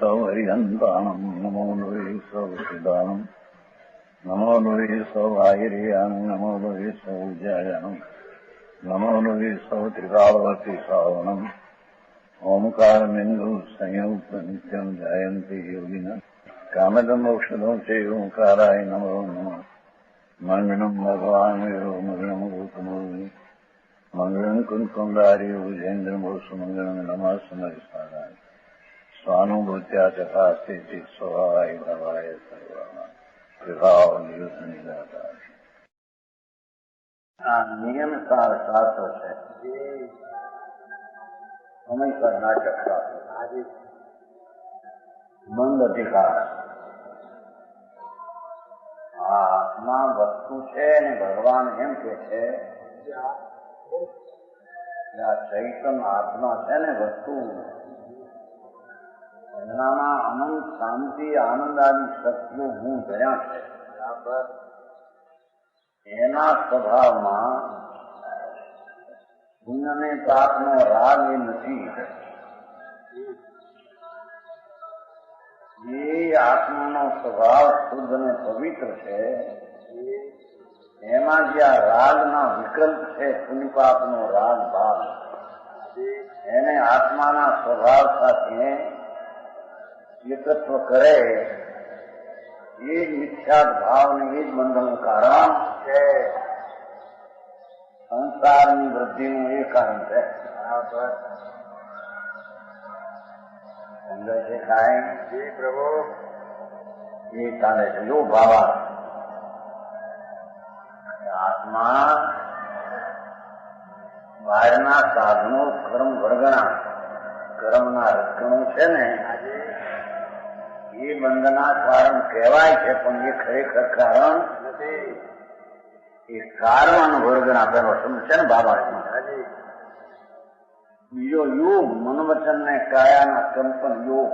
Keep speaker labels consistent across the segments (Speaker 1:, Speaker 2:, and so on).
Speaker 1: સૌ હરિહંતાણમ નમો લોહી સૌ સિદ્ધાણમ નમો લોહી સૌ આહિર્યાણમ નમો લોહી સૌ જયાણમ નમો લોહી સૌ ત્રિકાળવતી શ્રાવણમ ઓમકાર બિંદુ સંયુક્ત નિત્યમ જયંતી યોગિના કામદમ ઔષધો છે ઓંકારાય નમો નમઃ મંગળમ ભગવાન વિરો મંગળમ ગૌતમોની મંગળમ કુંકુંડારી ભુજેન્દ્રમોસુ મંગળમ નમઃ સમયસારાય સ્વાનુભૂત્યા ચકાસ્તે સ્વભાવાય ભવાય સર્વમાં વિભાવ નિયુદ્ધ નિરાકાર. આ નિયમસાર શાસ્ત્ર છે. સમયસર નાટક શાસ્ત્ર. બંધ અધિકાર. આ આત્મા વસ્તુ છે ને ભગવાન એમ કે છે આ ચૈતન્ય આત્મા છે ને વસ્તુ એનામાં અનંત શાંતિ આનંદ આદિ શક્તિઓ ગુણ ભર્યા છે. એના સ્વભાવમાં પુણ્ય ને પાપનો રાગ એ નથી. એ આત્માનો સ્વભાવ શુદ્ધ અને પવિત્ર છે. એમાં જે આ રાગના વિકલ્પ છે પુણ્ય પાપનો રાગ ભાવ એને આત્માના સ્વભાવ સાથે એકત્વ કરે એ જ મિથ્યા ભાવ ને એ જ બંધનનું કારણ છે. સંસારની વૃદ્ધિનું એ કારણ છે. સમજાય છે કાંઈ? પ્રભુ એ ચાલે છે. જો ભાવા આત્મા બહારના સાધનો કર્મ વર્ગણા કર્મના રચણો છે ને એ બંધના કારણ કહેવાય છે, પણ એ ખરેખર કારણ નથી. એ કારણ વર્ગના પેલો શબ્દ છે ને બાબા. બીજો યોગ મન વચન ને કાયાના કંપન યોગ.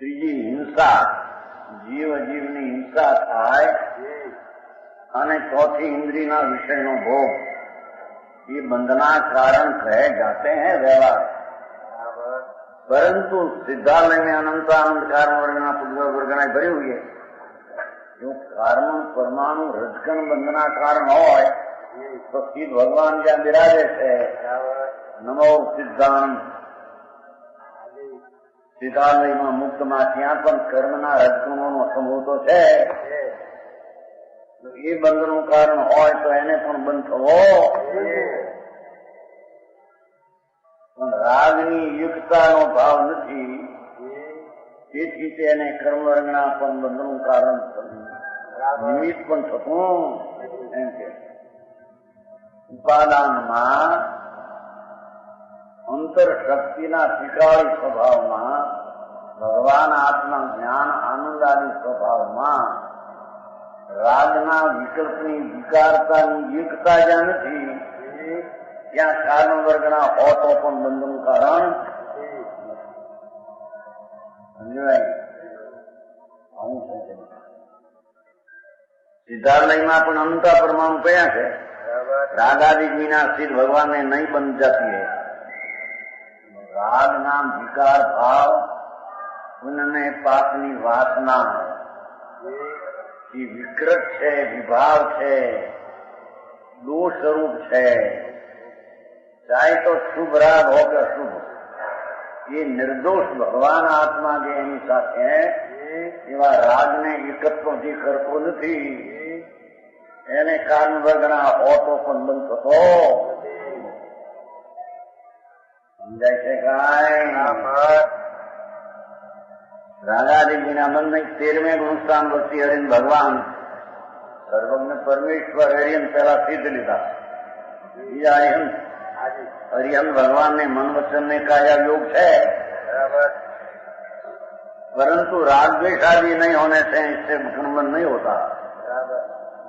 Speaker 1: ત્રીજી હિંસા જીવ અજીવની હિંસા થાય અને ચોથી ઇન્દ્રિયના વિષયનો ભોગ. ये बंधना कारण कहे जाते हैं व्यवहार, परंतु सिद्धालय में अनंत आनंद कारण वर्गना पुद्गल वर्गना भरी हुई है. जो कारण परमाणु रजकण बंधना कारण હોય તો સિદ્ધ ભગવાન જ્યાં બિરાજે છે નમો સિદ્ધાંત સિદ્ધાલયમાં મુક્તમાં ત્યાં પણ કર્મના રજકણોનો સમૂહ તો છે. એ બંધનું કારણ હોય તો એને પણ બંધ થવો. પણ રાગની યુક્તતાનો ભાવ નથી, તેથી તેને કર્મવર્ગના પણ બંધનું કારણ નિમિત્ત પણ થતું. એમ કે ઉપાદાનમાં અંતર શક્તિના ત્રિકાળી સ્વભાવમાં ભગવાન આત્મા જ્ઞાન આનંદ આદિ સ્વભાવમાં રાગના વિકલ્પની વિકારતાની એકતા જ્યાં નથી ત્યાં કારણ વર્ગના હોતો પણ બંધનું કારણ સમજાય. આવું છે. સિદ્ધાર્થમાં પણ અનંતા પરમાણુ કયા છે? રાગાદિ વિના સિદ્ધ ભગવાનને નહીં બંધ જાતી है. રાગ નામ વિકાર ભાવ પુણ્ય પાપની વાસના એ વિકૃત છે, વિભાવ છે, દોષ સ્વરૂપ છે. ચાહે તો શુભ રાગ હો કે અશુભ, એ નિર્દોષ ભગવાન આત્મા જે એની સાથે એવા રાગને એકત્વ જે કરતો નથી એને કારણ વર્ગના હોતો પણ બંધ થતો. સમજાય છે કાંઈ? રાગાદિ વિના બંધ 13મે ગુણસ્થાન વસ્તી હરિન ભગવાન સર્વજ્ઞ પરમેશ્વર હરિયન પહેલા સિદ્ધ લીધા. બીજા હરિહન भगवान ने मन वचन ने काया योग है, परंतु राग द्वेष आदि नहीं होने से इससे कर्मबंध नहीं होता.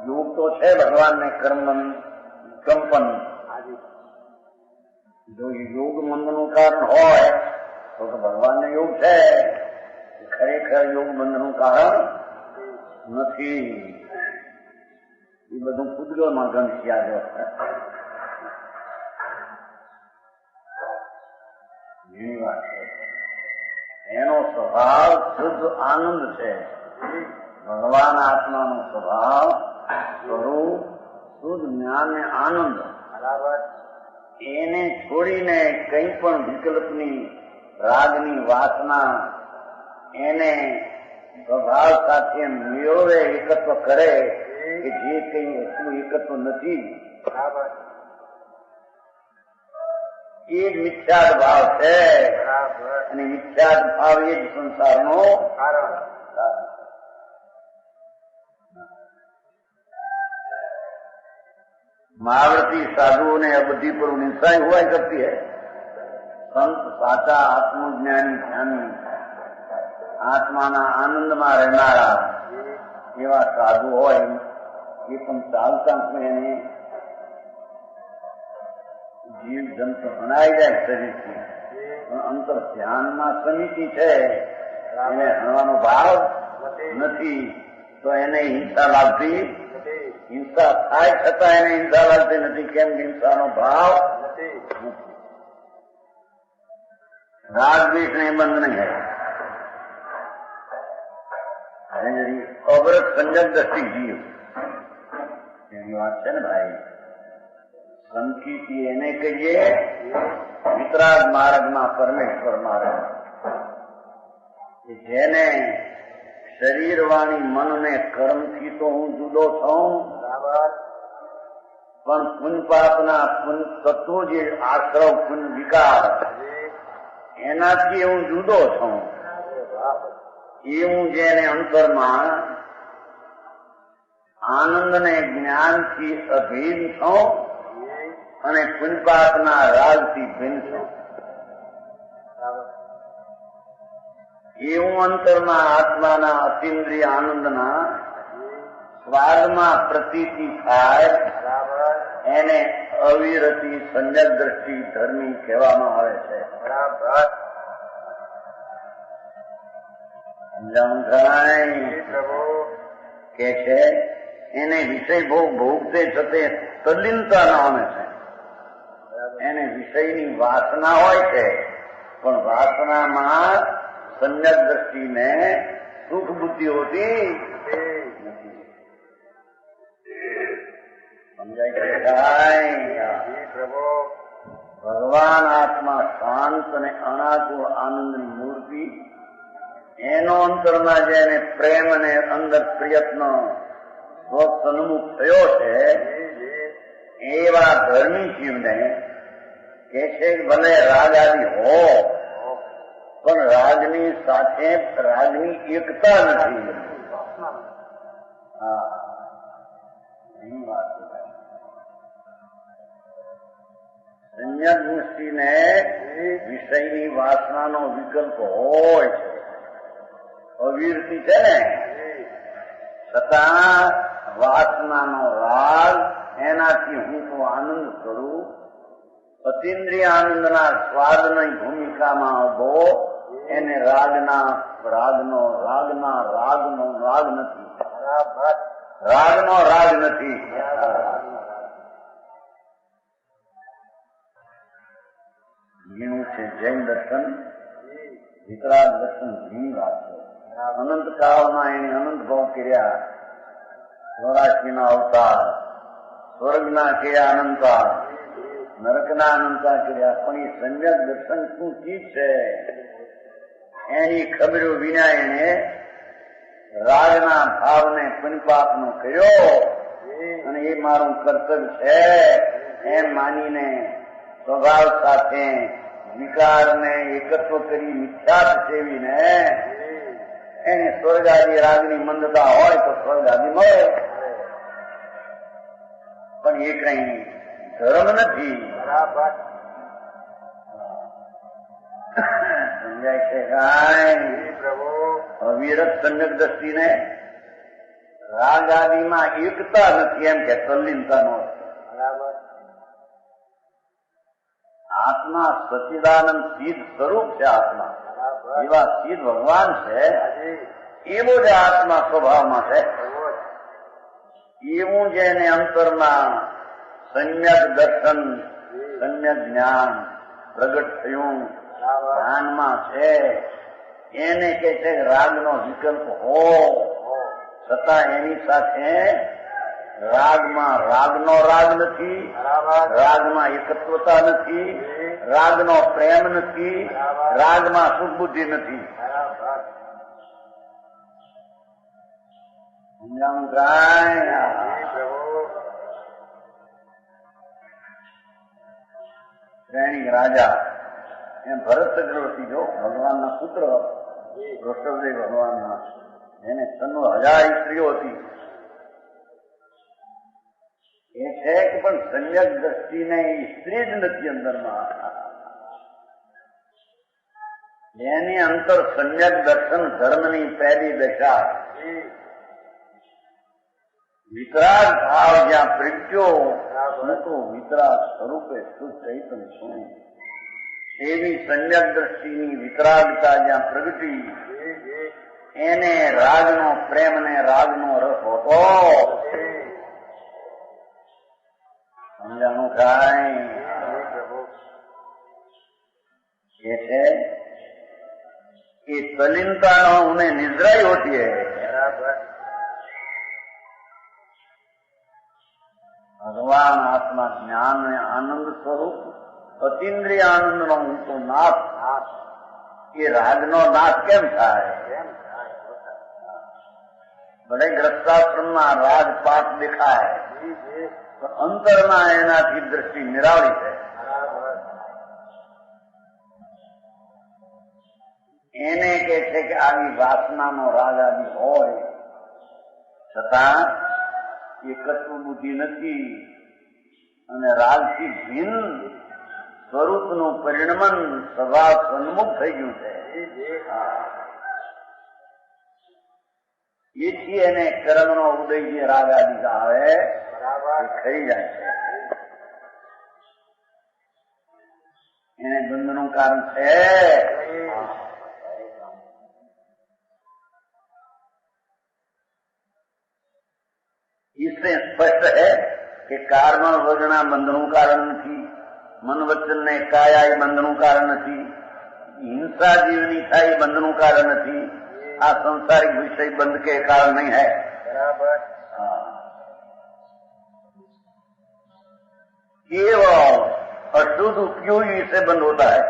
Speaker 1: योग तो है भगवान ने कर्मबंध कंपन जो योग બંધનું કારણ હોય તો ભગવાનને યોગ છે. ખરેખર યોગ બંધનું કારણ નથી. એ બધું પૂતગલમાં ગણસ્યા છે. ઘણી વાત છે. એનો સ્વભાવ શુદ્ધ આનંદ છે. ભગવાન આત્માનો સ્વભાવ સ્વરૂપ શુદ્ધ જ્ઞાન ને આનંદ. એને છોડીને કંઈ પણ વિકલ્પની રાગની વાસના એને સ્વભાવ સાથે મેળવે એકત્વ કરે કે જે કઈ એટલું એકત્વ નથી, એ જ મિથ્યાદ ભાવ છે. અને મિથ્યાદ ભાવ એ જ સંસારનો महावृत्ति साधुओं ने बुद्धि पर हिंसा हुआ करती है. संत साचा आत्मज्ञानी ज्ञानी आत्माना आनंदમાં રહેનારા એવા સાધુ હોય એ પણ ચાલતા એને જીવ જંતુ હણાઈ જાય શરીરથી, પણ અંતર ધ્યાનમાં સમિતિ છે, એને હણવાનો ભાવ નથી, તો એને હિંસા લાગતી. હિંસા થાય છતાં એને હિંસા લાગતી નથી. કેમ? હિંસાનો ભાવ નથી. राग द्वेष ने बंद नहीं है. अवरत संजक दृष्टि जीव એની વાત છે ને ભાઈ. સંકિતિ એને કહીએ વિતરાગ માર્ગમાં પરમેશ્વર માર્ગ, જેને શરીર વાણી મન ને કર્મથી તો હું જુદો છું, પણ પુણ્ય પાપના પુણ્ય તત્વો જે આશ્રવ પુણ્ય વિકાર એનાથી હું જુદો છું. એવું જેને અંતરમાં આનંદ ને જ્ઞાનથી અભિન્ન છું અને પુણ્યપાપના રાગથી ભિન્ન છું, એવું અંતરમાં આત્માના અતિન્દ્રિય આનંદના સ્વાદમાં પ્રતીતિ થાય એને અવિરતી સંજક દ્રષ્ટિ ધર્મી કહેવામાં આવે છે. સમજાવું થાય કે છે એને વિષય ભોગ ભોગતે છતે તલ્લીનતા નામે છે. એને વિષયની વાસના હોય છે, પણ વાસનામાં સંજક દ્રષ્ટિને સુખ બુદ્ધિ હોતી નથી. સમજાય છે? ભગવાન આત્મા શાંત અને અનાકુળ આનંદની મૂર્તિ, એનો અંતરમાં જેને પ્રેમ અને અંદર પ્રયત્ન સ્વસન્મુખ થયો છે, એવા ધર્મી જીવને કે છે ભલે રાગ આદિ હો, પણ રાગની સાથે રાગની એકતા નથી. હા, એની વાત છે. સંજક દૃષ્ટિને વિષયની વાસનાનો વિકલ્પ હોય છે, અવિરતિ છે ને, છતાં વાસનાનો રાગ એનાથી હું તો આનંદ કરું. અતિન્દ્રિય આનંદના સ્વાદની ભૂમિકામાં ઉભો એને રાગનો રાગ નથી. રાગનો રાગ નથી. ઘીણું છે જૈન દર્શન, વિતરાગ દર્શન ઘીણી વાત છે. અનંત કાળમાં એને અનંત ભાવ કર્યા, 84 અવતાર, સ્વર્ગના કર્યા અનંતા, નરકના અનંતા કર્યા, પણ એ સંજક દર્શન શું ચીજ છે એની ખબરો વિના એને રાગના ભાવને પુણ્યપાપનો કર્યો અને એ મારું કર્તવ્ય છે એમ માનીને સ્વભાવ સાથે વિકારને એકત્વ કરી મિથ્યાત સેવીને એને સ્વર્ગાદી રાગની મંદતા હોય તો સ્વર્ગાદી મળે, પણ એ કઈ ધર્મ નથી. સમજાય છે? કાંઈ અવિરત સંજક દ્રષ્ટિને રાગ આદિમાં એકતા નથી, એમ કે તલ્લીનતા નો. આત્મા સચ્ચિદાનંદ સિદ્ધ સ્વરૂપ છે. આત્મા એવા સિદ્ધ ભગવાન છે, એવો જ આત્મા સ્વભાવમાં છે. એવું જેને અંતરમાં સમ્યક દર્શન સમ્યક જ્ઞાન પ્રગટ થયું, જ્ઞાનમાં છે, એને કે છે રાગનો વિકલ્પ હો, છતાં એની સાથે રાગમાં રાગનો રાગ નથી, રાગમાં એકત્વતા નથી, રાગનો પ્રેમ નથી, રાગમાં સુખબુદ્ધિ નથી. સમજાણું કાંઈ? શ્રેણી રાજા એમ ભરત ચક્રવર્તી જો ભગવાનના પુત્ર ઋષભદેવ ભગવાનના, એને 96,000 સ્ત્રીઓ હતી. એ છે કે પણ સમ્યક દ્રષ્ટિને સ્ત્રી જ નથી અંદરમાં. એની અંતર સમ્યક દર્શન ધર્મની પહેલી દશા. વિતરાગ ભાવ જ્યાં પ્રગટ્યો તો વિતરાગ સ્વરૂપે શુદ્ધ ચૈતન્ય છું. એવી સમ્યક દ્રષ્ટિની વિતરાગતા જ્યાં પ્રગટી, એને રાગનો પ્રેમ ને રાગનો રસ હોતો. સમજાણું કાંઈ? ये है कि तलीनता उन्हें निद्राई होती है. भगवान आत्मा ज्ञान में आनंद स्वरूप अतीन्द्रिय आनंद नो ऊंचो नाश. ये राग नो नाश केम थाय? भले ग्रस्ताश्रम में राग पाठ देखाय तो अंतर में एनाथी दृष्टि निरावरी है. એને કે છે કે આવી વાસનાનો રાગ આદિ હોય છતાં એકત્વ બુદ્ધિ નથી અને રાગથી ભિન્ન સ્વરૂપનું પરિણમન સ્વભાવ સન્મુખ થઈ ગયું છે. એથી એને કર્મનો ઉદય જે રાગ આદિ આવે એ ખરી જાય છે. એને બંધનું કારણ છે. इससे स्पष्ट है कि कारण वगना बंधनु कारण नहीं, मन वचन ने काया बंधनु कारण नहीं, हिंसा जीवनी था बंधनु कारण नहीं. आ संसारिक विषय बंध के कारण नहीं है. बराबर. केवल अशुद्ध उपयोगी से बंद होता है.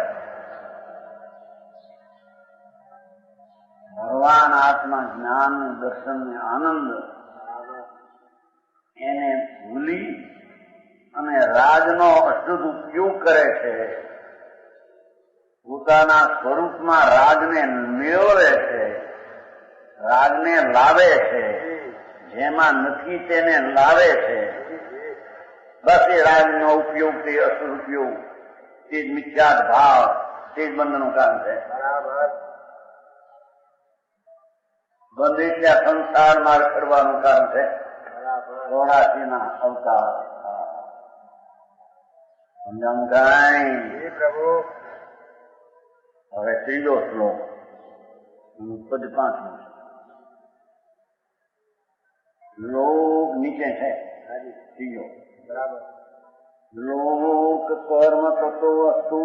Speaker 1: भगवान आत्मा ज्ञान दर्शन में आनंद એને ભૂલી અને રાજનો અશુદ્ધ ઉપયોગ કરે છે. પોતાના સ્વરૂપમાં રાજને મેળવે છે, રાજને લાવે છે, જેમાં નથી તેને લાવે છે. બસ એ રાજનો ઉપયોગ, તે અશુદ્ધ ઉપયોગ, તે જ મિથ્યાત ભાવ, તે જ બંધનું કારણ છે. બંધ એટલે સંસારમાં કરવાનું કારણ છે. 84 અવતાર. સમજાણું કાંઈ? પ્રભુ. હવે 3જો શ્લોક પદ 5. લોક નીચે છે. 3જો. બરાબર. લોક કર્મ તત્વો અસ્તુ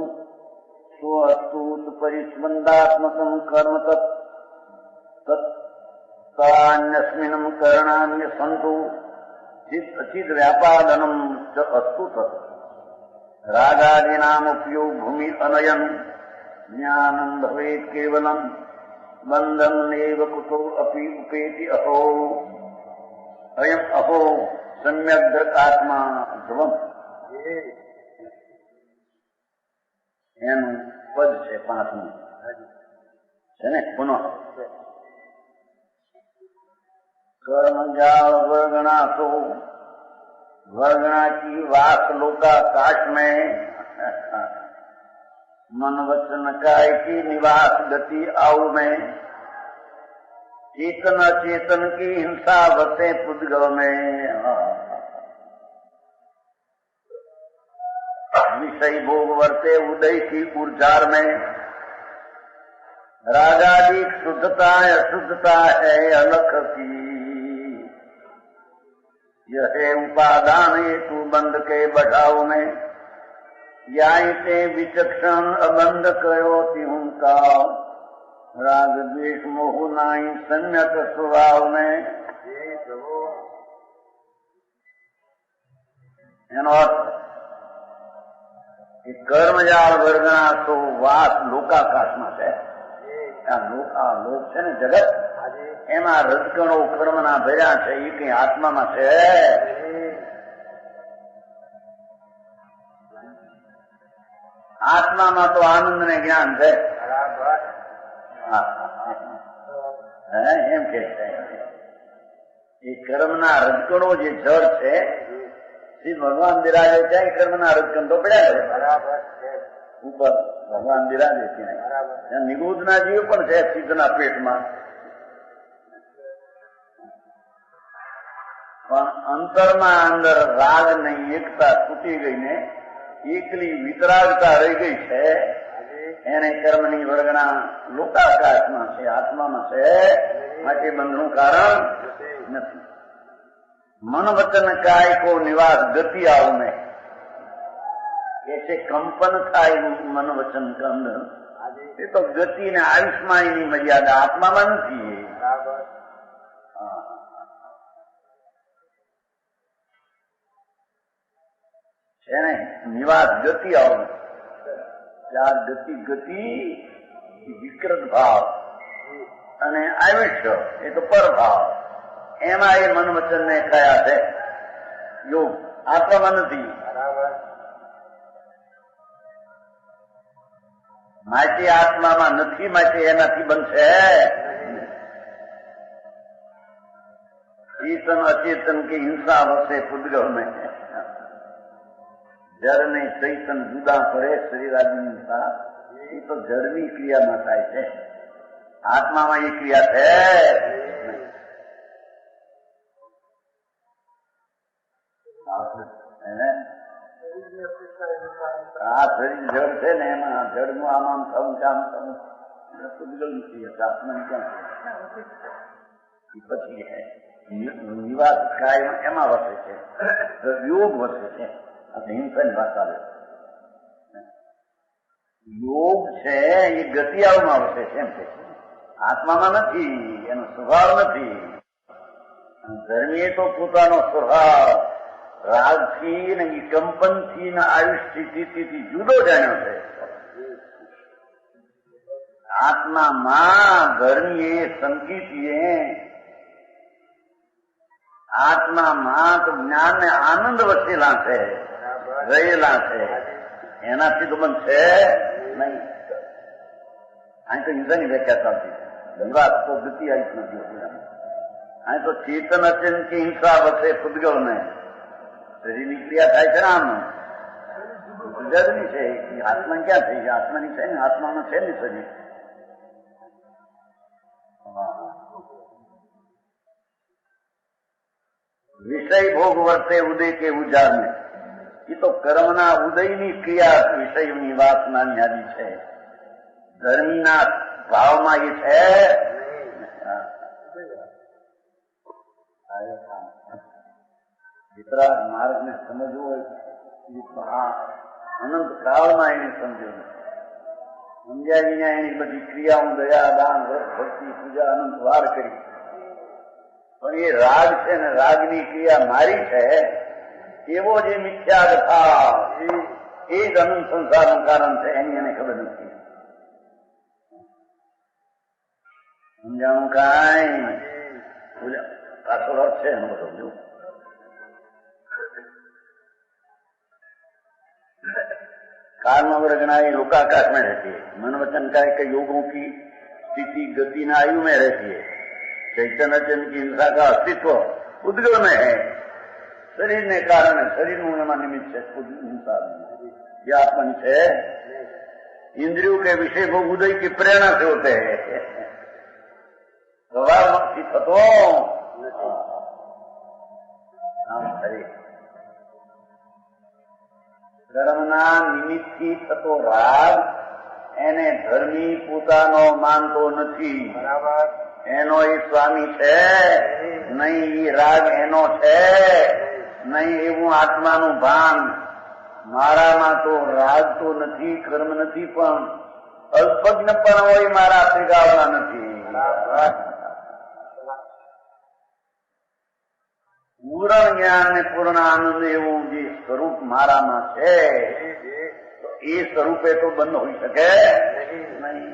Speaker 1: સ્વસ્તુ પરિસ્પંદાત્મકમ કર્મ તત્તાન્યસ્મિન્ કરણાન્ય સંતુ चित व्यापादनम च अस्तु तत् रागादीनाम उपयोग भूमि अनयन ज्ञानम भवेत् केवलम बंधम नेव कुतो अपि उपेति अहो अयम अहो सम्यक दृक्आत्मा ध्रुवम. એનું પદ છે 5મું છે ને. પુનઃ कर्मजाल वर्गणा तो वर्गणा की वास लोकाकाश में मन वचन काय की निवास गति आऊ में चेतन अचेतन की हिंसा बसे पुद्गल में विषय भोग वर्ते उदय की ऊर्जार में रागादि शुद्धता अशुद्धता है अलख की. यह उपादान हेतु बंद के बढ़ाव में या इसे विचक्षण अबंध करो तिहुं का રાગ દ્વેષ મોહ નાઈ સમ્યક સ્વભાવને એનો અર્થ એ કર્મજાળ વર્ગના તો વાસ લોકાકાશમાં છે. આ લોક છે ને જગત, એમાં રજકણો કર્મના ભર્યા છે. એ કઈ આત્મામાં છે? આત્મામાં તો આનંદ ને જ્ઞાન છે. એમ કે છે એ કર્મના રજકણો જે જળ છે, શ્રી ભગવાન બિરાજે ત્યાં કર્મના રજકણ તો પડ્યા છે ઉપર. ભગવાન બિરાજે ત્યાં નિગુદના જીવ પણ છે સિદ્ધના પેટમાં. પણ અંતરમાં અંદર રાગ ની એકતા તૂટી ગઈને એકલી વિતરાગતા રહી ગઈ છે. એને કર્મની વર્ગના લોકાકાશમાં છે, આત્મામાં છે. માટે બંધનું કારણ નથી. મન વચન કાય કો નિવાસ ગતિ આવને ऐसे कंपन થાય મન વચન કંદ. એ તો ગતિ ને આયુષ્માન ની મર્યાદા આત્મામાં નથી. છે ને નિવાસ ગતિ આવને. ચાર ગતિ વિકૃત ભાવ અને આયુષ્ય એ તો પરભાવ. એમાં એ મન વચન ને કયા છે યોગ, આત્મામાં નથી. માટે આત્મામાં નથી, માટે એનાથી બનશે. ચેતન અચેતન કે હિંસા વસે પૂદગલ में જળ ને ચૈતન જુદા પડે શરીરાદની હિંસા. એ તો જળની ક્રિયામાં થાય છે. આત્મામાં એ ક્રિયા છે. આ શરીર જળ છે ને, એમાં જળનું આમ થવું કે આમ થવું પૂદગલ નથી. આત્માની ક્યાં પછી નિવાસ કાય એમાં વસે છે, યોગ વસે છે. હિંસાની ભાષા લે યોગ છે એ ગતિયાળમાં વસે છે. એમ છે આત્મામાં નથી, એનો સ્વભાવ નથી. ધર્મીએ તો પોતાનો સ્વભાવ રાગથી ને કંપનથી ને આયુષ સ્થિતિથી જુદો જાણ્યો છે. આત્મામાં ધર્મીએ સંકિતીએ આત્મામાં તો જ્ઞાન ને આનંદ વસેલા છે, રહેલા છે. એનાથી તો બનશે નહીં. અહીં તો હિંસાની વ્યાખ્યા ચાલતી છે. વાત તો ગતિ આયુષ નથી. અહીં તો ચેતન અચેતન કે હિંસા વસે પૂદગલ નહીં. શરીરની ક્રિયા થાય છે ને આમ જગની છે. આત્મા ક્યાં થઈ? આત્માની છે ને, આત્મામાં છે ને શરીર. વિષય ભોગ વર્તે ઉદય કે ઉજાર ને. એ તો કર્મના ઉદયની ક્રિયા વિષયની વાસનાની યાદી છે. ધર્મીના ભાવમાં એ છે. વિતરાગ માર્ગ ને સમજવો હોય અનંત કાળમાં એને સમજ્યો નથી. સમજ્યા વિના એની બધી ક્રિયાઓ દયા દાન વ્રત ભક્તિ પૂજા અનંત વાર કરી. પણ એ રાગ છે ને, રાગની ક્રિયા મારી છે. એવો જે મિથ્યા ભાવ એ જ અનંત સંસારનું કારણ છે. એની એને ખબર નથી. સમજાણું કાંઈ પાછો રસ છે એનો બધો. જો काल वर्गना ये लोकाकाश में रहती है. मन वचन काय के योगों की स्थिति गति न आयु में रहती है. चैतन्य जन की हिंसा का अस्तित्व उद्गल में है. शरीर ने कारण है, शरीर में निमित्त है हिंसा. ये आत्मन है. इंद्रियों के विषय भोग उदय की प्रेरणा से होते हैं. स्वभाव मुक्ति तत्व કર્મના નિમિત્તથી થતો રાગ એને ધર્મી પોતાનો માનતો નથી. એનો એ સ્વામી છે નહીં. એ રાગ એનો છે નહીં. એવું આત્માનું ભાન. મારામાં તો રાગ તો નથી, કર્મ નથી, પણ અલ્પજ્ઞ પણ હોય મારા ત્રિકાળના નથી. પૂર્ણ જ્ઞાન ને પૂર્ણ આનંદ એવું જે સ્વરૂપ મારામાં છે એ સ્વરૂપે તો બંધ હોઈ શકે નહીં.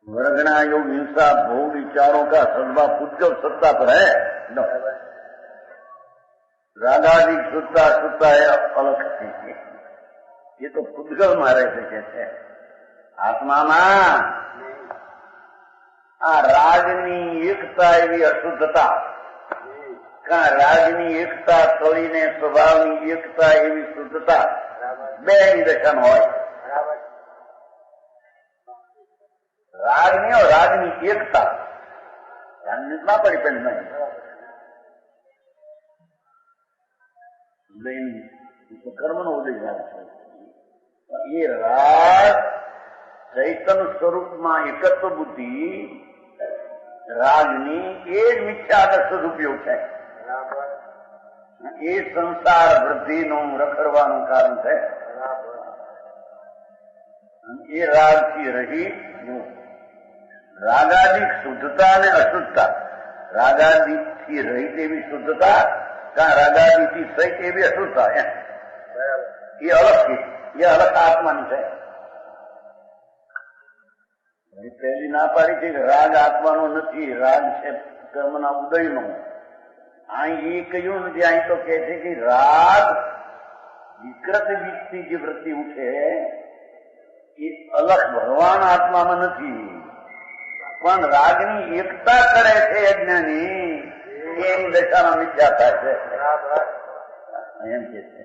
Speaker 1: वर्गणा योग हिंसा भोग विचारों का सद्भाव पूज्य सत्ता पर है. रागादि शुद्धता शुद्धता है अलग है. ये तो पुद्गल मारे से कहते हैं. આત્મામાં આ રાજની એકતા એવી અશુદ્ધતા, રાજની એકતા તળીને સ્વભાવની એકતા એવી શુદ્ધતા બે નિદર્શન હોય. રાજની એકતા રાજનીતમાં પણ ડિપેન્ડ નહીં. કર્મનો ઉદય છે. એ રાગ ચૈતન્ય સ્વરૂપમાં એકત્વ બુદ્ધિ રાજની એ જ મિથ્યાદર્શ ઉપયોગ છે. એ સંસાર વૃદ્ધિનું રખડવાનું કારણ છે. એ રાગથી રહી રાગાદિક શુદ્ધતા અને અશુદ્ધતા, રાગાદિકથી રહિત એવી શુદ્ધતા કાં રાગાદિથી સહિત એવી અશુદ્ધતા એમ એ અલગ છે. એ અલગ આત્માની છે. પહેલી ના પાડી છે કે રાગ આત્માનો નથી, રાગ છે કર્મના ઉદયનો. અહીં એ કહ્યું નથી. અહીં તો કહે છે કે રાગ વિકૃત બીજથી જે વૃત્તિ ઉઠે એ અલગ ભગવાન આત્મામાં નથી, પણ રાગની એકતા કરે છે અજ્ઞાની એની દશામાં મિથ્યા થાય છે એમ કે છે.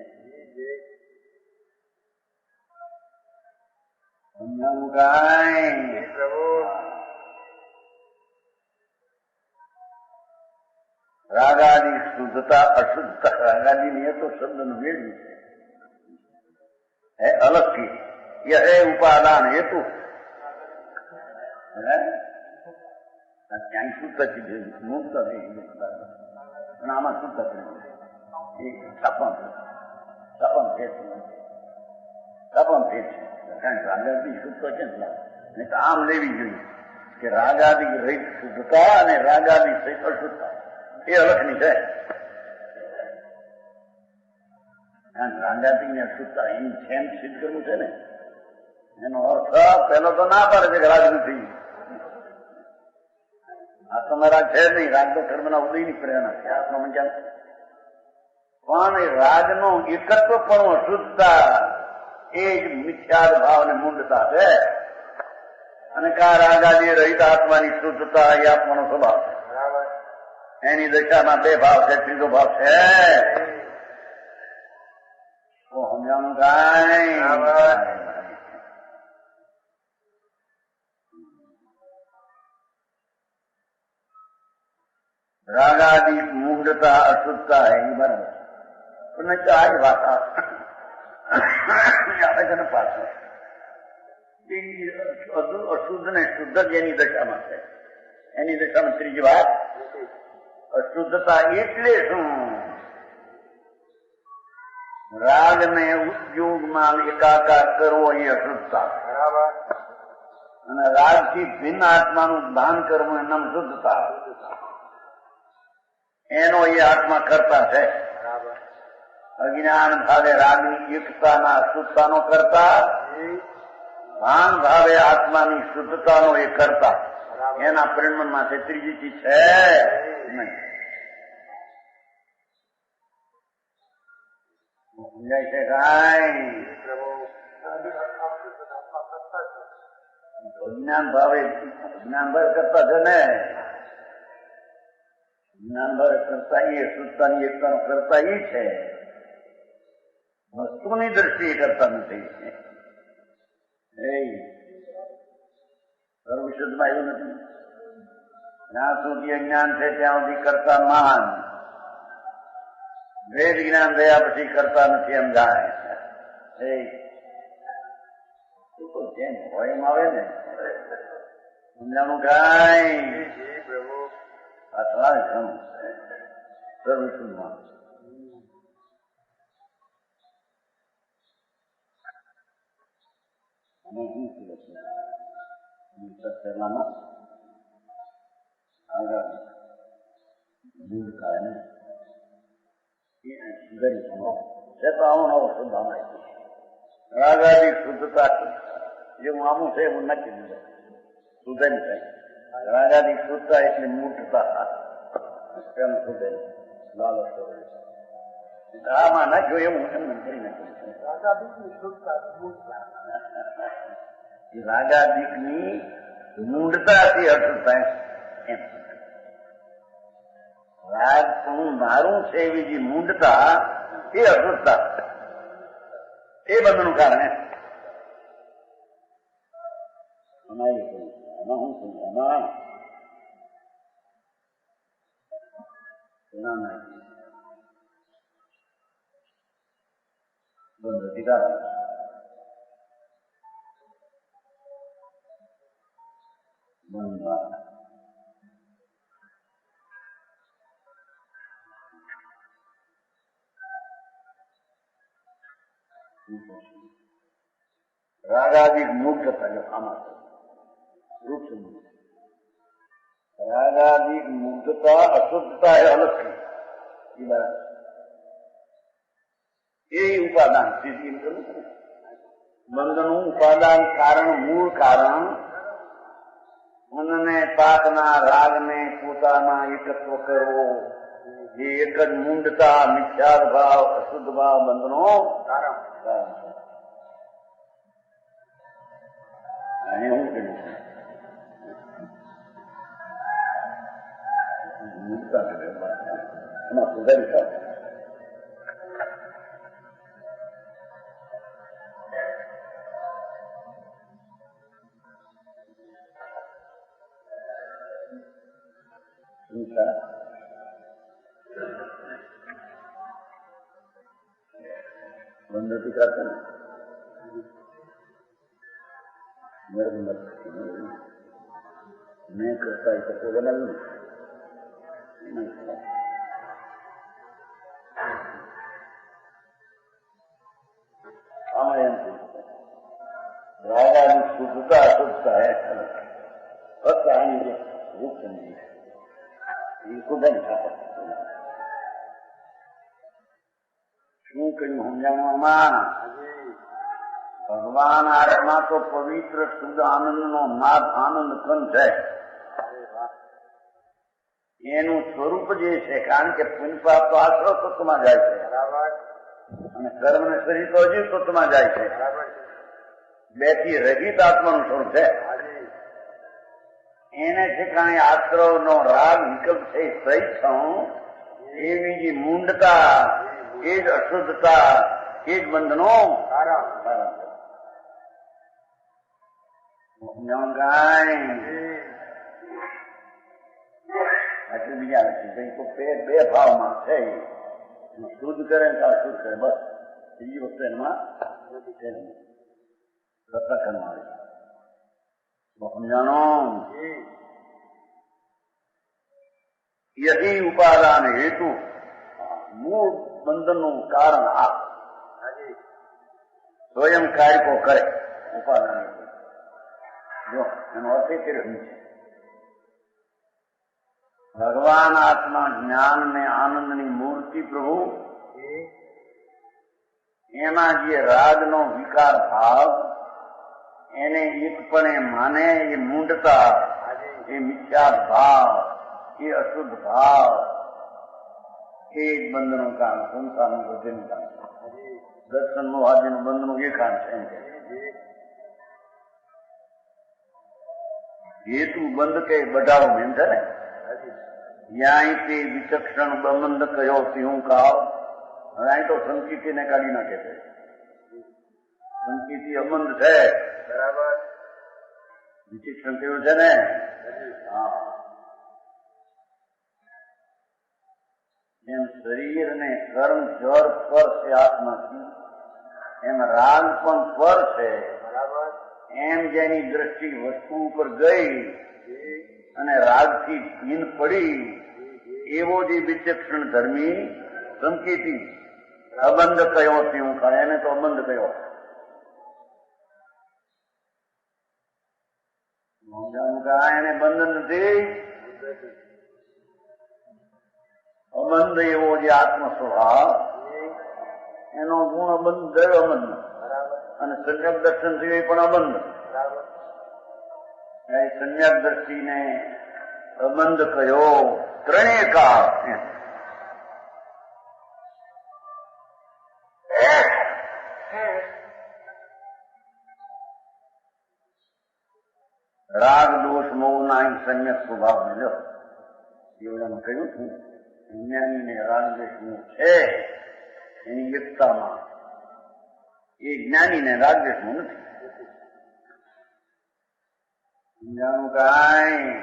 Speaker 1: રાગાદી શુદ્ધતા અશુદ્ધતા, રાગાદી ને તો શબ્દનું વેડવું છે. है अलग की, यह है उपादान हेतु. ત્યાં શુદ્ધ છે, મુક્ત આમાં શુદ્ધ છે. સ્થાપન છે, રાગાદી શુદ્ધ છે ને તો આમ લેવી જોઈએ કે રાગાદી રહિત શુદ્ધતા અને રાગાદી સહિત અશુદ્ધતા એ અલગની છે. રાગાદી ને અશુદ્ધતા એની જેમ સિદ્ધ કરવું છે ને, એનો અર્થ પેલો તો ના પાડે છે કે રાગ નથી. આ તમારા છે નહીં. રાગ તો કર્મના ઉદયની પ્રેરણા છે. આત્મા જ્ઞાન પણ એ રાજનો એકત્વ પણ અશુદ્ધતા એ જ મિથ્યાદ ભાવ અને મૂંડતા છે. અને કા રાગાદી રહિત આત્માની શુદ્ધતા એ આત્માનો સ્વભાવ છે. એની દશામાં બે ભાવ છે, ત્રીજો ભાવ છે. સમજાણું કાંઈ રાગાદી મૂંડતા અશુદ્ધતા એ બરાબર પણ આ જ ભાષા આવે છે ને પાછળ અશુદ્ધ ને શુદ્ધ જ એની દશામાં છે. એની દશામાં ત્રીજી વાત અશુદ્ધતા એટલે શું? રાગને ઉપયોગમાં એકાકાર કરવો એ અશુદ્ધતા, અને રાગથી ભિન્ન આત્માનું ભાન કરવું એમ શુદ્ધતા. એનો એ આત્મા કરતા છે. અજ્ઞાન ભાવે રાગની એકતાના અશુદ્ધતાનો કરતા, ભાન ભાવે આત્માની શુદ્ધતાનો એ કરતા. એના પરિણમમાં છે ત્રીજી ચીજ છે નહીં. સમજાય છે કાંઈ? અજ્ઞાન ભાવે કરતા છે ને, જ્ઞાન ભાવે કરતા એ શુદ્ધતાની એકતાનો કરતા એ છે. વસ્તુની દ્રષ્ટિએ કરતા નથી. સર્વશુદ્ધમાં એવું નથી. જ્યાં સુધી અજ્ઞાન છે ત્યાં સુધી કરતા મહાન. વેદ જ્ઞાન થયા પછી કરતા નથી એમ જાય. જેમ હોય એમ આવે ને. સમજાણું કાંઈ અથવા જમ સર્વશુદ્ધમાં અને શું પહેલાના આગળ મૂળ કારણે નવો શુદ્ધામાં રાગાદી શુદ્ધતા જે મામું છે એવું નક્કી દીધું સુધન છે રાગાદી શુદ્ધતા એટલે મૂઢતા તેમ સુધન લાલચ આમાં નાખ્યો એવું એમને કરી નાખ્યું રાગાદિકની મૂઢતાથી અશુદ્ધતા એમ રાગ પણ મારું છે એવી જે મૂંઢતા એ અશુદ્ધતા એ બધુંનું કારણ એમાં હું છું એમાં બંધ અધિકાર બંધ રાગાદિક મુગ્ધતા જો આમાં રાગાદિક મુગ્ધતા અશુદ્ધતા એ અલગ થઈ એ ઉપાદાન બંધનું ઉપાદાન કારણ મૂળ કારણ મનને પાકના રાગને પોતાના એકત્વ કરવો એ એક જ મૂંઢતા મિથ્યાદ ભાવ અશુદ્ધ ભાવ બંધનો કારણ હું કહ્યું એમાં સુધારી થાય બંધ નથી કરતા મેં કરતા એ તો બનાવ્યું આમાં એમ રાગાની શુદ્ધતા અશુદ્ધતા હે ફક્ત આની જે રૂપ સમજી એ સુધન થાય શું કહ્યું સમજાવવામાં ભગવાન આત્મા તો પવિત્ર શુદ્ધ આનંદ નો નાદ આનંદ કંદ છે એનું સ્વરૂપ જે છે કારણ કે પુણ્યપાપ તો આશ્રવ તત્વમાં જાય છે અને કર્મ ને શરીર તો અજીવ તત્વમાં જાય છે બે થી રહિત આત્માનું સ્વરૂપ છે એને ઠેકાણે આશ્રવ નો રાગ વિકલ્પ છે સહિત એવી જે મૂંઢતા એ જ અશુદ્ધતા એ જ બંધનો એટલે બીજા નથી બે ભાવમાં છે શુદ્ધ કરે ને અશુદ્ધ કરે બસ બીજી વખતે એમાં સમજાનો યહી ઉપાદાન હેતુ મૂળ બંધનનું કારણ આ સ્વયં કાર્ય કો કરે ઉપાદાન જો એનો અર્થ એ કર્યો છે ભગવાન આત્મા જ્ઞાન ને આનંદની મૂર્તિ પ્રભુ એમાં જે રાગનો વિકાર ભાવ એને એકપણે માને એ મૂંઢતા એ મિથ્યા ભાવ એ અશુદ્ધ ભાવ એ જ બંધનું કામ સંસારનું બધું કામ દર્શન નું આદિનું બંધનું એ કામ છે હેતુ બંધ કે બઢાવો એમ છે ને ન્યાય તે વિચક્ષણ બંધ કયો સિંહ કાવ હવે અહીં તો સંકિતિને કાઢી નાખે છે સંકિતિ અબંધ છે બરાબર વિચક્ષણ કેવું છે ને હા જેમ શરીર ને કર્મ જળ પર છે આત્માથી એમ રાગ પણ પર છે બરાબર એમ જેની દ્રષ્ટિ વસ્તુ ઉપર ગઈ અને રાગથી ભીન પડી એવો જે વિચક્ષણ ધર્મી સંકેતી અબંધ કયો ત્યું કહે એને તો અબંધ કયો. એને બંધ નથી. અબંધ એવો જે આત્મ સ્વભાવ એનો ગુણ અબંધ અબંધ અને સમ્યક દર્શન થી પણ અબંધ. સમ્યક દ્રષ્ટિને અબંધ કયો ત્રણેય કાળ. રાગ દોષ મોહના સમ્યક સ્વભાવ ને લો એવું કહ્યું છું. જ્ઞાનીને રાગ દ્વેષ મોહ છે એની એકતામાં, એ જ્ઞાનીને રાગ દ્વેષ મોહ નથી. સમજાણું કાંઈ?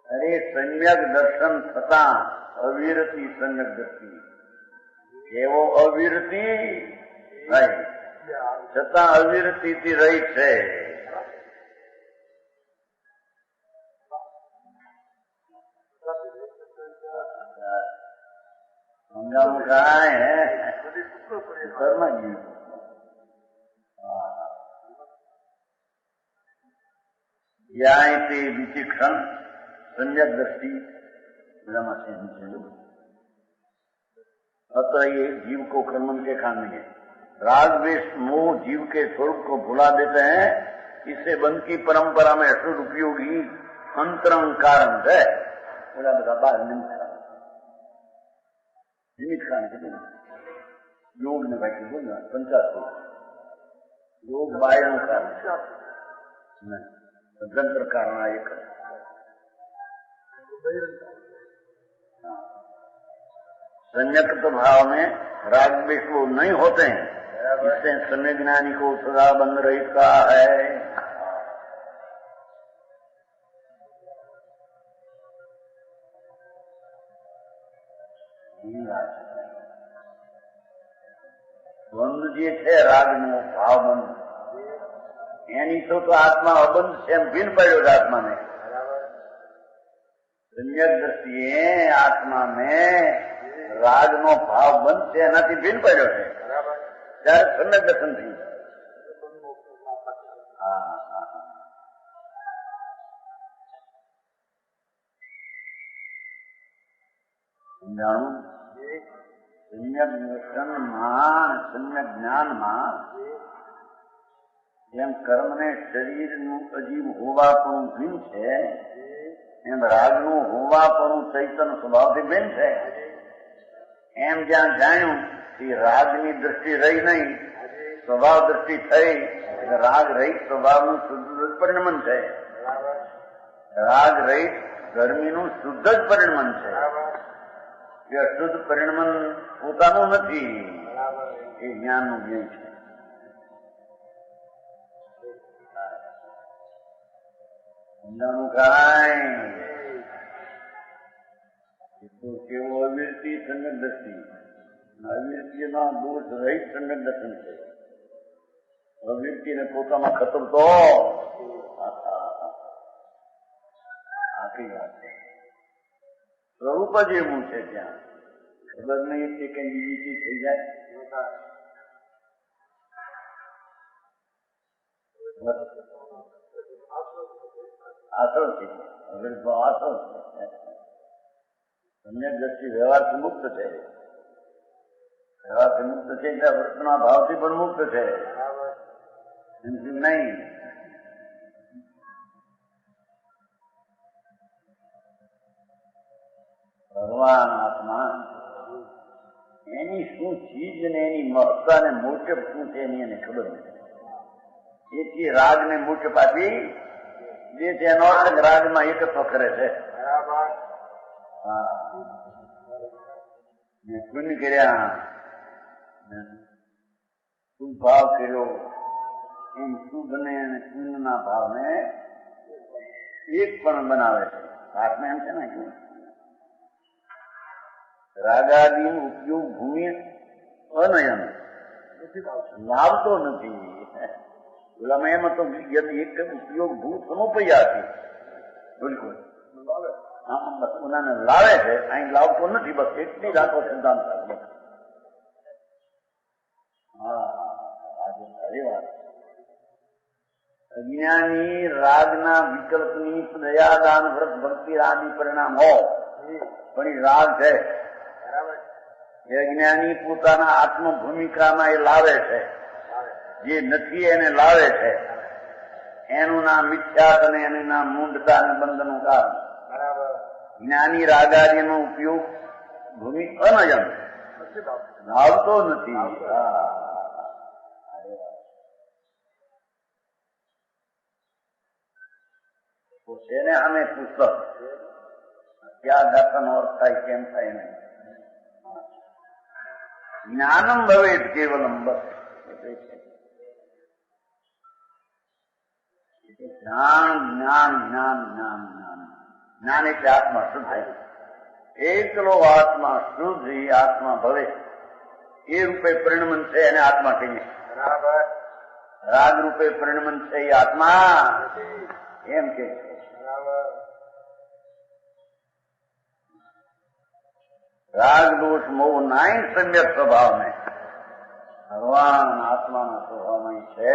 Speaker 1: અરે સમ્યક દર્શન થતા અવિરતી સમ્યક દ્રષ્ટિ એવો અવિરતી છતાં અવિરતી થી રહી છે. સમજાવું કાંઈ? ઘરમાં ગયું જ્યાં તે વિચિક્ષણ सम्यक दृष्टि ब्रह्म से नीचे लो. अतः ये जीव को कर्मन के खाने है. राग द्वेष मोह जीव के स्वरूप को भुला देते हैं. इससे बंद की परंपरा में अशुद्ध उपयोगी अंतरंग कारण है. बोला बता बाहर निमित्त खाने के दिन योग ने भाई बोलना 50 योग बाह्य कारण तंत्र कारण एक संयक्त भाव में राग द्वेष वो नहीं होते हैं. इससे सम्यक ज्ञानी को सदा बंध रहित कहा है. બંધ જે છે રાગનો ભાવ બંધ એની તો આત્મા અબંધ છે એમ ભીન પડ્યો છે આત્માને. सम्यक दृष्टिए आत्मा में राग नो भाव बंद છે એનાથી ભીન પડ્યો છે ત્યારે સમ્યક દર્શન થયું. સમજાણું? સમ્યક દર્શનમાં સમ્યક જ્ઞાનમાં જેમ કર્મને શરીરનું અજીવ હોવાપણું ભીન છે એમ રાગનું હોવાપણું ચૈતન્ય સ્વભાવથી ભિન્ન છે. એમ જ્યાં જાણ્યું કે રાગની દ્રષ્ટિ રહી નહીં, સ્વભાવ દ્રષ્ટિ થઈ, રાગ રહિત સ્વભાવનું શુદ્ધ પરિણમન છે. રાગ રહિત ધર્મીનું શુદ્ધ જ પરિણમન છે. એ અશુદ્ધ પરિણમન પોતાનું નથી, એ જ્ઞાનનું જ્ઞાન છે. સમજાણું કાંઈ? કેવો અવિરતી સમ્યક દ્રષ્ટિ, અવિરતીના દોષ રહિત સમ્યક દર્શન છે. અવિરતીને પોતામાં ખતમ તો આખી વાત છે. સ્વરૂપ જ એવું છે. ત્યાં ખબર નહીં કે કઈ બીજી ચીજ થઈ જાય. આસળ છે, આસળ છે. સમ્યક દ્રષ્ટિ વ્યવહારથી મુક્ત છે. વ્યવહારથી મુક્ત છે એટલે વર્તના ભાવથી પણ મુક્ત છે. નહીં ભગવાન આત્મા એની શું ચીજ ને એની મહત્તા ને મોટપ શું છે એની એને ખબર નથી. એથી રાગ ને મોટપ આપી જે છે એનો અર્થ રાગમાં એકત્વ કરે છે. પુણ્ય કર્યા, શુભ ભાવ કર્યો, એમ શુભ ને અને પુણ્યના ભાવને એક પણ બનાવે છે. આત્મા એમ છે ને રાગાદી ઉપયોગ ભૂમિ અનયન લાવતો નથી. ઓલામાં એમ હતો એક ઉપયોગ ભૂ સમુપયા હતી. બિલકુલ બસ ઉનાને લાવે છે, અહીં લાવતો નથી, બસ એટલી જ આખો સિદ્ધાંત છે. હા, આજે સારી વાત. અજ્ઞાની રાગના વિકલ્પની દયાદાન વ્રત ભક્તિ આદિ પરિણામ હો, પણ એ રાગ છે. એ અજ્ઞાની પોતાના આત્મ ભૂમિકામાં એ લાવે છે, જે નથી એને લાવે છે. એનું નામ મિથ્યાત અને એનું નામ મૂંઢતા અને બંધનું કારણ. જ્ઞાની રાગાદિનો ઉપયોગ ભૂમિ અનયન લાવતો નથી. એને અમે પુસ્તક ક્યાં દાખલાનો અર્થ થાય કેમ થાય નહીં. જ્ઞાનમ ભવેત કેવલમ, બસ જ્ઞાન જ્ઞાન જ્ઞાન જ્ઞાન જ્ઞાન જ્ઞાન એટલે આત્મા શુદ્ધ થાય. એકલો આત્મા શુદ્ધ એ આત્મા ભવે એ રૂપે પરિણમન છે એને આત્મા કહીએ. રાગ રૂપે પરિણમન છે એ આત્મા એમ કે રાગ દોષ મોહ નાય સમ્યક સ્વભાવ ને ભગવાન આત્માના સ્વભાવમાં છે.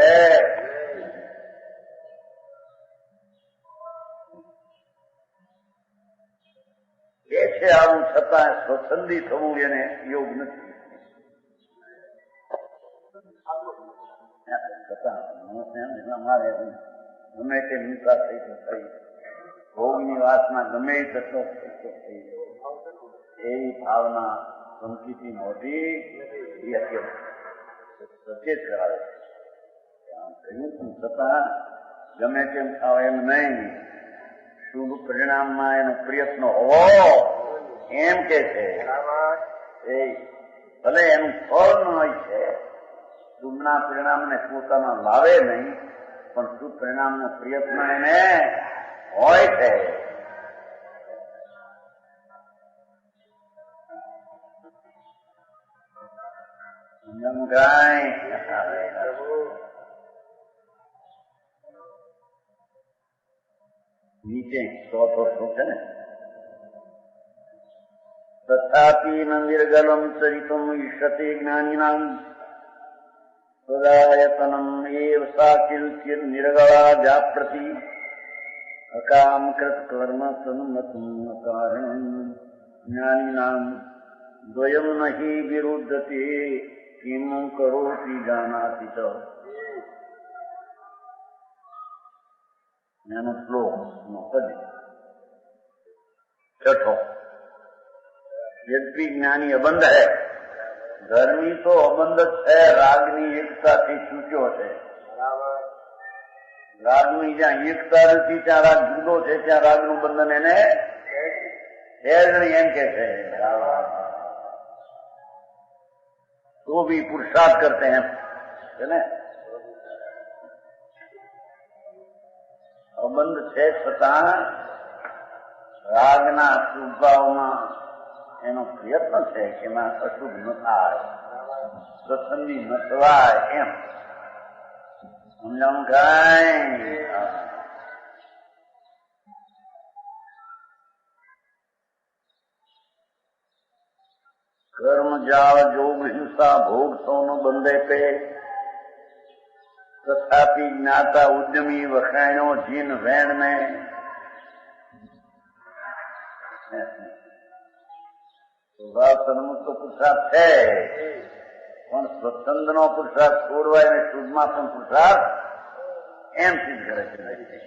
Speaker 1: એ છે આવું છતાં સ્વચ્છંદી થવું એને યોગ નથી. મારે ગમે તે હિંસા થઈ તો થઈ, ભોગની વાસના ગમે તેટલો થઈ, એવી ભાવના સંકિતની મોટી એ અત્યંત સચેત કરાવે છે. કહ્યું પણ છતાં ગમે તેમ થાવ એમ નહીં, શુભ પરિણામમાં એનો પ્રયત્ન હોવો એમ કે છે. એ ભલે એનું ફળ ન હોય છે, શુભના પરિણામને પોતાના લાવે નહીં, પણ શુભ પરિણામનો પ્રયત્ન એને હોય છે. નીચે ચોથો શું છે ને, તથાપિ નિર્ગલમ ચરિતમ ઈષ્યતે જ્ઞાનિનામ સદાયતનમ એવ સાકિલ નિર્ગળા જાપ્રતિ અકામ કૃત કર્મ સન્મતમ કારણમ જ્ઞાનિનામ દ્વયમ નહિ વિરુદ્ધતે કિમ કરોતિ જાનાતિ ચ. એનો શ્લોક છઠ્ઠો. यद्यपि ज्ञानी अबंध है, धर्मी तो अबंध है, रागनी एकताથી છૂટ્યો છે. રાગની જ્યાં એકતા નથી ત્યાં રાગ જુદો છે, ત્યાં રાગનું બંધન એને એમ કે છે. तो भी पुरुषार्थ करते हैं है ना, અબંધ છે છતાં રાગના સ્વભાવમાં એનો પ્રયત્ન છે કે એમાં અશુભ ન થાય, સત્સંગી ન થવાય એમ સમજાવું કઈ. कर्म जाल जोग हिंसा भोग सौन बंधे पे तथापि ज्ञाता उद्यमी वखाणो जीन वैण में સન્મુક્ત પુરુષાર્થ છે, પણ સ્વચ્છંદ નો પુરુષાર્થ છોડવાય અને શુદ્ધમાં પણ પુરુષાર્થ એમ સિદ્ધ કરે છે.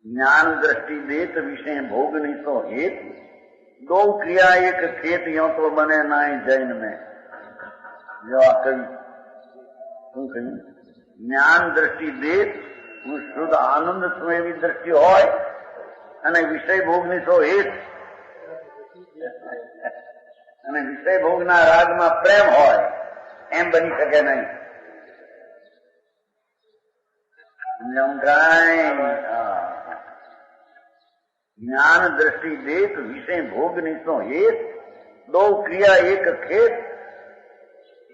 Speaker 1: ज्ञान दृष्टि देत विषय भोगनी तो हेत दो क्रिया एक खेत यो तो बने ना जैन में. जो आ कवि શું કહ્યું, જ્ઞાન દ્રષ્ટિ દેત શુદ્ધ આનંદ એવી દ્રષ્ટિ હોય અને વિષય ભોગની તો હેત અને વિષય ભોગના રાગમાં પ્રેમ હોય એમ બની શકે નહીં. ज्ञान दृष्टि देत विषय भोग नहीं तो हेत दो क्रिया एक खेत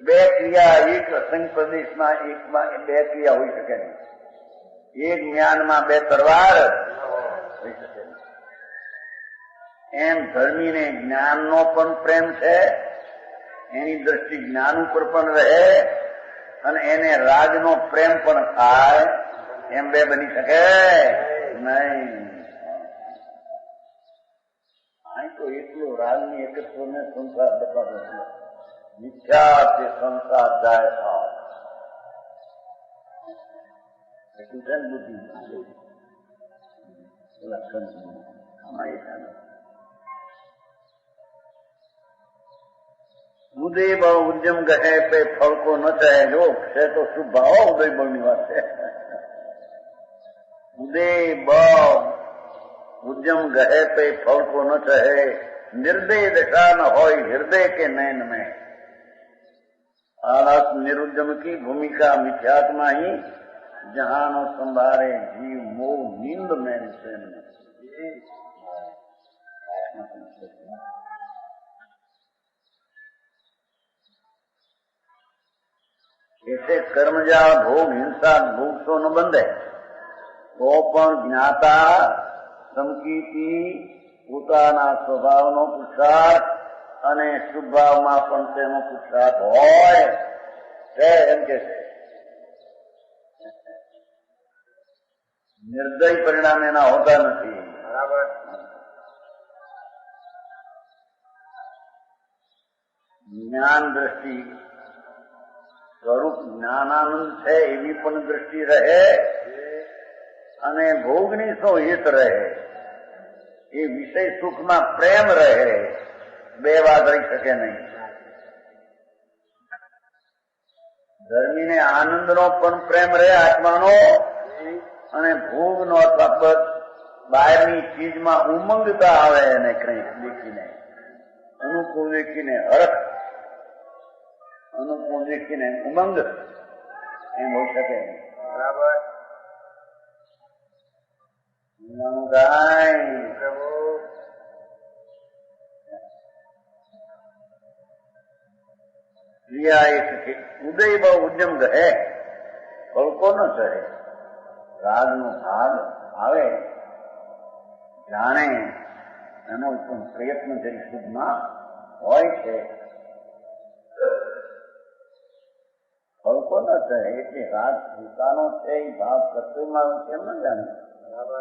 Speaker 1: બે ક્રિયા એક અસંગ પ્રદેશમાં એકમાં બે ક્રિયા હોઈ શકે નહીં. એક જ્ઞાનમાં બે તરવાર હોઈ શકે નહીં. એમ ધર્મીને જ્ઞાનનો પણ પ્રેમ છે, એની દ્રષ્ટિ જ્ઞાન ઉપર પણ રહે અને એને રાગનો પ્રેમ પણ થાય. એમ બે બની શકે નહીં. અહીં તો એટલો રાગની એકત્વને સંસાર બતાવે છે. મિથ્યા તે સંસાર જાય એટલું છે ને બુદ્ધિ ઉદય બળ ઉદ્યમ કહે पे फल को न चाहे जो है तो शुभ भाव उदय बल ની વાત છે. उदय बल उद्यम गहे पे फल को न चाहे निर्दय दशा न हो हृदय के नयन में. आलस निरुद्यम की भूमिका मिथ्यात्मा ही जहां न संभारे जीव मोह नींद में ऐसे कर्मजा भोग हिंसा भोग तो न बंधे तो पण ज्ञाता સમકીતી પોતાના સ્વભાવનો પુરુષાર્થ અને શુભ ભાવમાં પણ તેનો પુરુષાર્થ હોય છે. એમ કે છે નિર્દય પરિણામ એના હોતા નથી. બરાબર. જ્ઞાન દ્રષ્ટિ સ્વરૂપ જ્ઞાનાનંદ છે એવી પણ દ્રષ્ટિ રહે અને ભોગની સો હિત રહે. એ વિષય સુખમાં પ્રેમ રહે. બે વાત રહી શકે નહીં. ધર્મીને આનંદનો પણ પ્રેમ રહે આત્માનો અને ભોગનો અથવા બહારની ચીજમાં ઉમંગતા આવે એને કંઈક દેખીને અનુકૂળ દેખીને હરખ અનુકૂળ દેખીને ઉમંગ એમ હોઈ શકે. બરાબર. ઉદય બહુ ઉદ્યમ ગહે પલકો ન ચડે. રાગનો ભાગ આવે જાણે એનો પણ પ્રયત્ન જરી શુદ્ધમાં હોય છે. પલકો ન ચડે એટલે રાગ પોતાનો છે એ ભાવ કર્તવ્યમાં કેમ ન જાણે.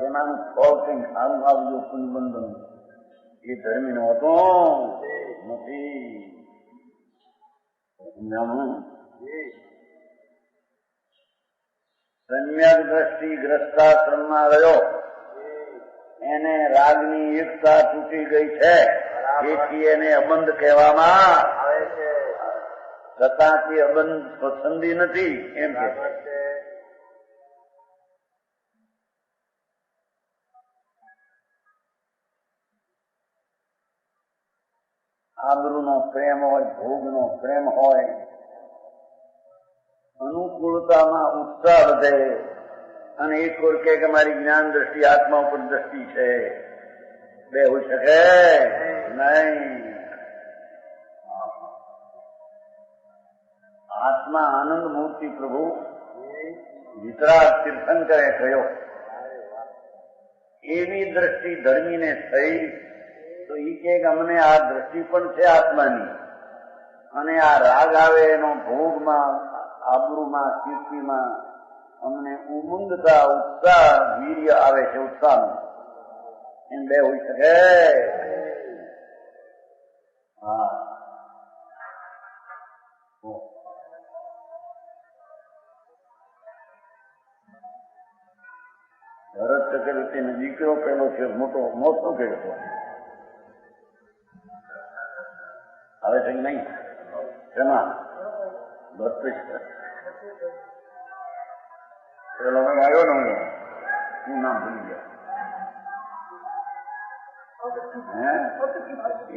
Speaker 1: એનાનું ફળ કંઈ સારું આવજો પુનબંધન એ ધર્મીનો હતો નથી. સમ્યક દ્રષ્ટિ ગ્રસ્તાશ્રમમાં રહ્યો એને રાગની એકતા તૂટી ગઈ છે. તેથી એને અબંધ કહેવામાં આવે છે. છતાં તે અબંધ પસંદી નથી એમ કે છે. આબરૂનો પ્રેમ હોય ભોગનો પ્રેમ હોય અનુકૂળતામાં ઉત્સાહ વધે અને એક ઓર કે મારી જ્ઞાન દ્રષ્ટિ આત્મા ઉપર દ્રષ્ટિ છે. બે હોઈ શકે નહીં. આત્મા આનંદ મૂર્તિ પ્રભુ વિતરાગ તીર્થંકરે કહ્યો એવી દ્રષ્ટિ ધર્મીને થઈ તો એ કે અમને આ દ્રષ્ટિ પણ છે આત્માની અને આ રાગ આવે એનો ભોગમાં આબરૂમાં કીર્તિમાં અમને ઉમંગતા ઉત્સાહ વીર્ય આવે છે. ઉત્સાહનું એમ બે હોઈ શકે. હા ભરત ચક્રવર્તીનો દીકરો પેલો છે મોટો મોટો કર્યો આવે છે કે નહીં? શેમાં? ભરત પેલો આવ્યો ને હું નામ ભૂલી ગયો.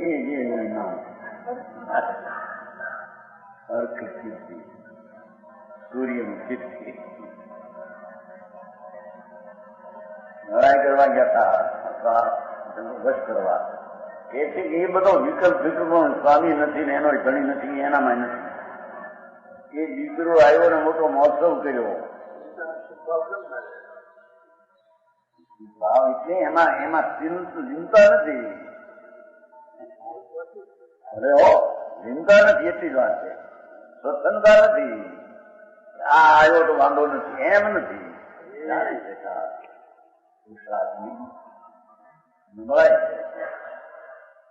Speaker 1: એ જે નામ અર્ક કીર્તિ સૂર્યનું કીર્તિ લડાઈ કરવા ગયા હતા વશ કરવા. એ છે કે એ બધો વિકલ્પ સ્વામી નથી ને એનો ધણી નથી એનામાં નથી. એ દીકરો આવ્યો ને મોટો મહોત્સવ કર્યો. ભાવ એટલે એમાં ચિંતા નથી. અરે હો, ચિંતા નથી એટલી જ વાત છે. સ્વતંત્રતા નથી. આ આવ્યો તો વાંધો નથી એમ નથી.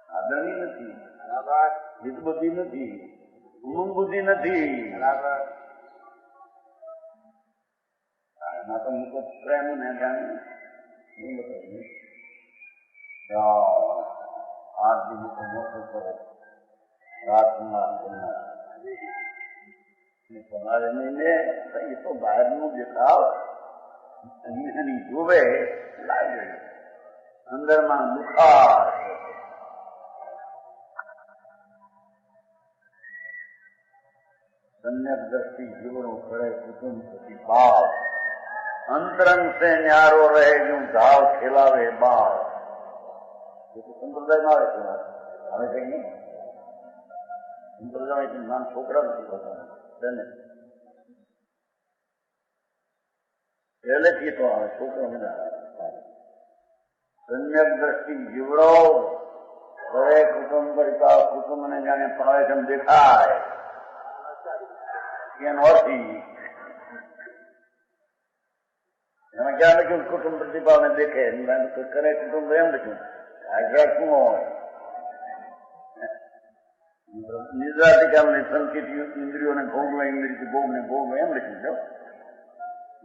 Speaker 1: આદરણી નથી, હિત બુદ્ધિ નથી, ઉમંગ બુદ્ધિ નથી. એમાં તો મૂકો પ્રેમ ને જાણે આરતી મૂકો મોટો કરો રાતમાં તમારે નહીં એ તો બહારનું દેખાવ એની જોવે લાગે અંદરમાં દુખાર. સન્યક દ્રષ્ટિ જીવનો કરે કુટુંબ પ્રતિ ભાવ અંતરંગ સે ન્યારો રહે યું ઘાવ ખેલાવે બાળ. સંપ્રદાયમાં આવે છે આવે છે નહીં. સંપ્રદાય નામ છોકરા નથી હોતા પહેલેથી તો આવે છોકરો સમ્યક દ્રષ્ટિ જીવડો ઘરે કુટુંબ પરિવાર કુટુંબને જાણે પાવે તેમ દેખાય એનો અર્થ એમાં ક્યાં લખ્યું કુટુંબ પ્રતિભાવને દેખે કરે કુટુંબ એમ લખ્યું આગ્રહ શું હોય નિદ્રાધિકારની સંકેત ઇન્દ્રિયોને ભોગવે ઇન્દ્રિય ભોગને ભોગવે એમ લખ્યું છે.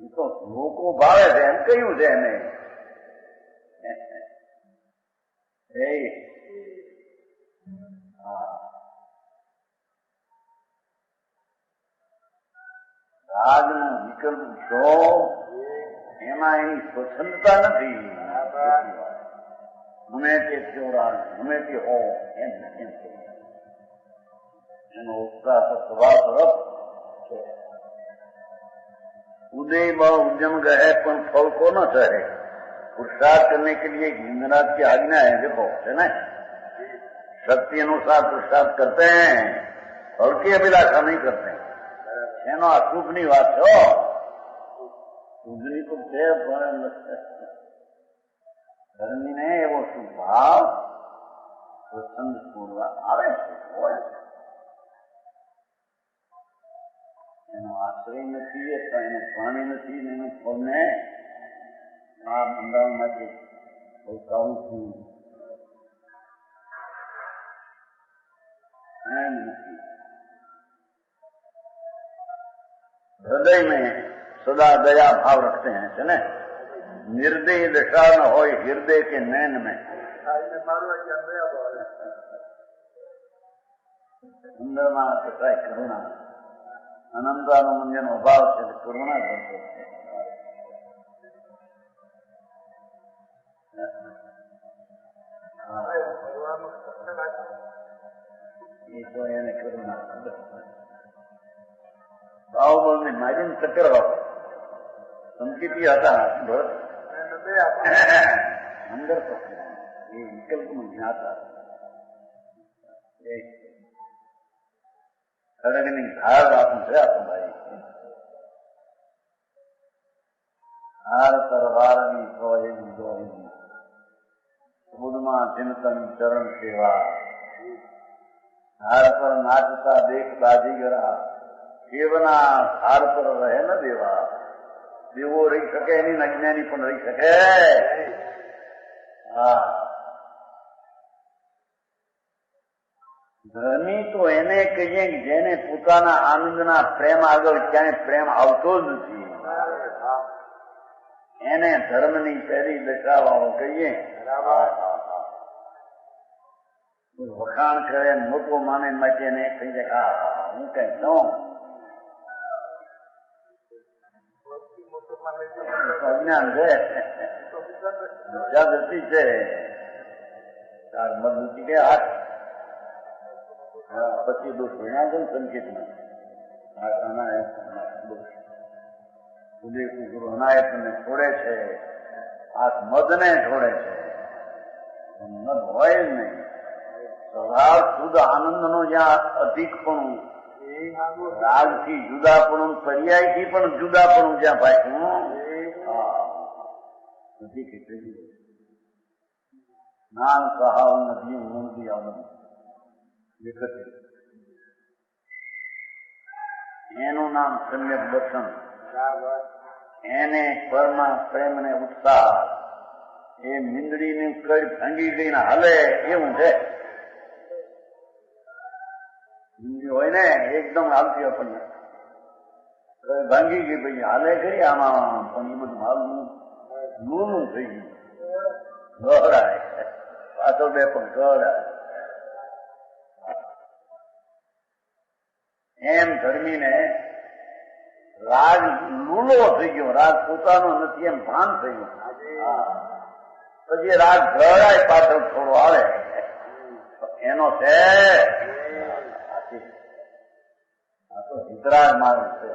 Speaker 1: એ તો લોકો ભાવે છે એમ કહ્યું છે એને. રાગનો વિકલ્પ છો એમાં એની સ્વતંત્રતા નથી. ગમે તે થયો રાગ ગમે તે હો એમ એનો ઉત્સાહ સ્વભાવ તરફ છે. उदय व उद्यम गए पर फल को न चढ़े. पुरुषार्थ करने के लिए हिंदनाथ की आज्ञा है. देखो है ना, शक्ति अनुसार पुरुषार्थ करते हैं, फल की अभिलाषा नहीं करते हैं. એનો આ સુખની વાત છો. સુખની તો છે પણ ધર્મીને એવો સુભાવ પ્રસંગ પૂર્વ આવે છે હોય છે. એનો આશ્રય નથી અથવા એનો સ્વામી નથી ને એનું ફળને આ બંધાવણમાંથી કહું છું એમ નથી. हृदय में सदा दया भाव रखते हैं है ना. निर्दय दशा न हो हृदय के नैन में. अंदर में कसाय करुणा અનંતાનુમંજન અભાવ છે કરુણા કરતો છે. એ તો એને કરુણા બાહુબળને મારીને ચક્કર સંકેતી હતા અંદર તો એ વિકલ્પમાં જ્ઞાતા ખડગની ધાર આપું છે ભાઈ. હાર તરવારની સોહેની દોહેની બુધમાં ચિંતન ચરણ સેવા. હાર પર નાચતા દેખ બાજીગરા કેવના હાર પર રહે ન દેવા. દેવો રહી શકે એની અજ્ઞાની પણ રહી શકે. હા, ધર્મી તો એને કહીએ કે જેને પોતાના આનંદના પ્રેમ આગળ ક્યાંય પ્રેમ આવતો જ નથી એને ધર્મની પહેલી દશાવાળો કહીએ. વખાણ કરે મોટો માને માટે ને કહી દે હા હું કઈ દઉં અજ્ઞાન છે જાગૃતિ છે તાર મજબૂતી કે હાથ પછી દોષ વિના છે સંકેતમાં ગુરુ અનાયતને છોડે છે, હાથ મદને છોડે છે. મદ હોય જ નહીં. સ્વભાવ શુદ્ધ આનંદનો જ્યાં અધિકપણું રાગથી જુદાપણું, પર્યાયથી પણ જુદાપણું જ્યાં પાછું નથી કેટલી નામ કહાવ નથી મૂર્તિ આવવાનું એનું નામ સમ્યક દર્શન. એને પરમા પ્રેમ ને ઉત્સાહ એ મીંદડીની કઈ ભાંગી ગઈને હાલે એવું છે. મીંદડી હોય ને એકદમ હાલતી આપણને ભાંગી ગઈ ભાઈ હાલે ખરી આમાં પણ એ બધું હાલનું નૂનું થઈ ગયું. ગહડાય પાછો બે પણ ગહડાય એમ ધર્મીને રાગ લૂલો થઈ ગયો. રાગ પોતાનો નથી એમ ભાન થયું. પછી રાગ ગહડાય પાછળ થોડો આવે એનો છે વિતરાગ માર્ગ છે.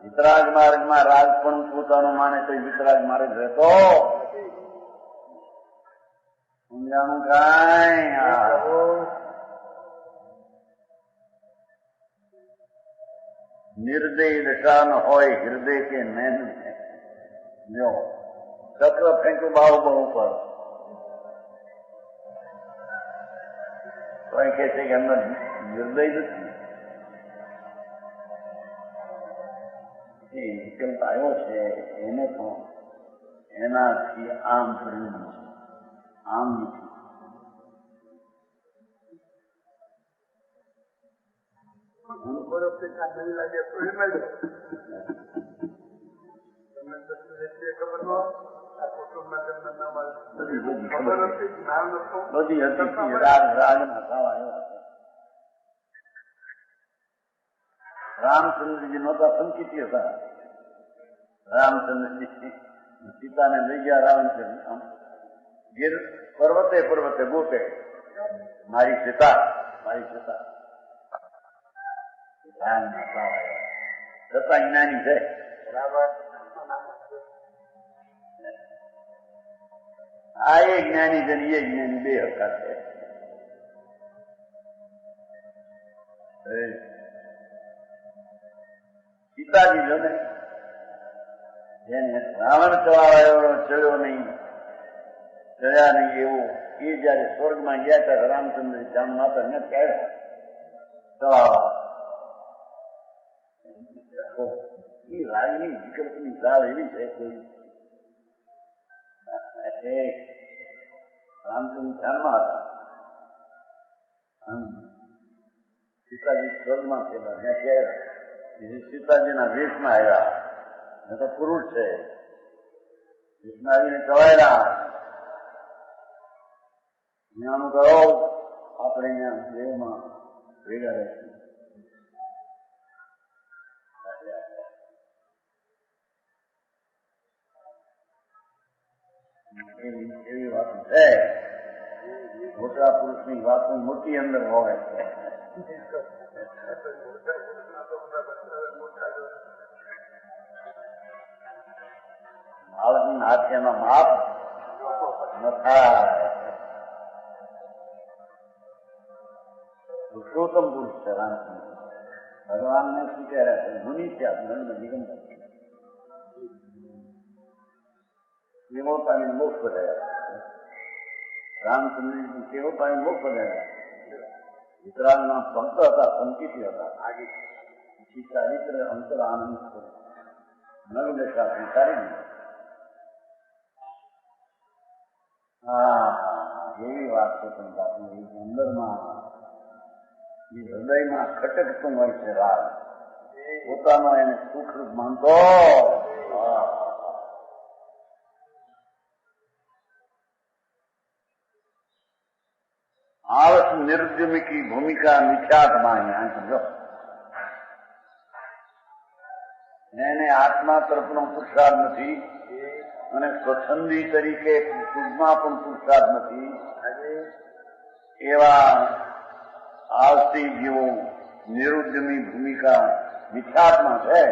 Speaker 1: વિતરાગ માર્ગમાં રાગ પણ પોતાનો માને તો વિતરાગ માર્ગ રહેતો સમજાણું કાંઈ. નિર્દય દશા ન હોય હૃદય કે નૈન જો ચક્ર ફેંક્યું બાહુ બહુ પર તો એ કહે છે કે અંદર નિર્દય નથી. એ વિકલ્પ આવ્યો છે એને પણ એનાથી આમ પરિણામ છે, આમ નથી. બધી હતી રાગ રાગના ખાવા એવા છે. રામચંદ્રજી નહોતા સંકિતી હતા. રામચંદ્રજી સીતાને લઈ ગયા રાવણ ગીર પર્વતે પર્વતે ગોતે મારી સીતા મારી સીતા છતાં જ્ઞાની છે. આ એ જ્ઞાની છે એ જ્ઞાની બે હરકત છે. સીતાજી જો ને જેને રાવણ ચડ્યો નહીં ચડ્યા નહીં એવું એ જયારે સ્વર્ગમાં ગયા ત્યારે રામચંદ્ર જામ માતા ને કહ્યા ચલાવા એ રાગની વિકલ્પની ચાલ એવી છે કે રામચંદ્ર ધ્યાનમાં હતા. સીતાજી સ્વર્ગમાં થયેલા ત્યાં કહેવાય સીતાજીના વેશમાં આવ્યા. તો પુરુષ છે વેશમાં આવીને કવાયેલા જ્ઞાનું કરો આપણે અહીંયા દેવમાં ભેગા રહેશું. એવી વાત છે. મોટા પુરુષની વાતો મોટી અંદર હોય છે. બાળકના હાથ એમાં માપ ન થાય. પુરુષોત્તમ પુરુષ છે રામચંદ્ર. ભગવાનને સ્વીકાર્યા છે. મુનિ થયા નંદ નિગમ કેવોતાની મોક્ષ રહ્યા. રામચંદ્રજી કેવોતાની મોક્ષ રહ્યા. વિતરાગના સંત હતા, સંકિતી હતા. આજે ચારિત્ર અંતર આનંદ નવી દશા સ્વીકારી. એવી વાત છે પણ બાપુ અંદરમાં એ હૃદયમાં ખટકતું હોય છે રાગ. પોતાનો એને સુખરૂપ માનતો आलस निर्द्युम की भूमिका मिथ्यात्मा यहाँ समझो. એને આત્મા તરફનો પુરુષાર્થ નથી અને સ્વચ્છંદી તરીકે સુખમાં પણ પુરુષાર્થ નથી. એવા આલસી જીવો નિરુદ્યમી ભૂમિકા મિથ્યાત્મા છે.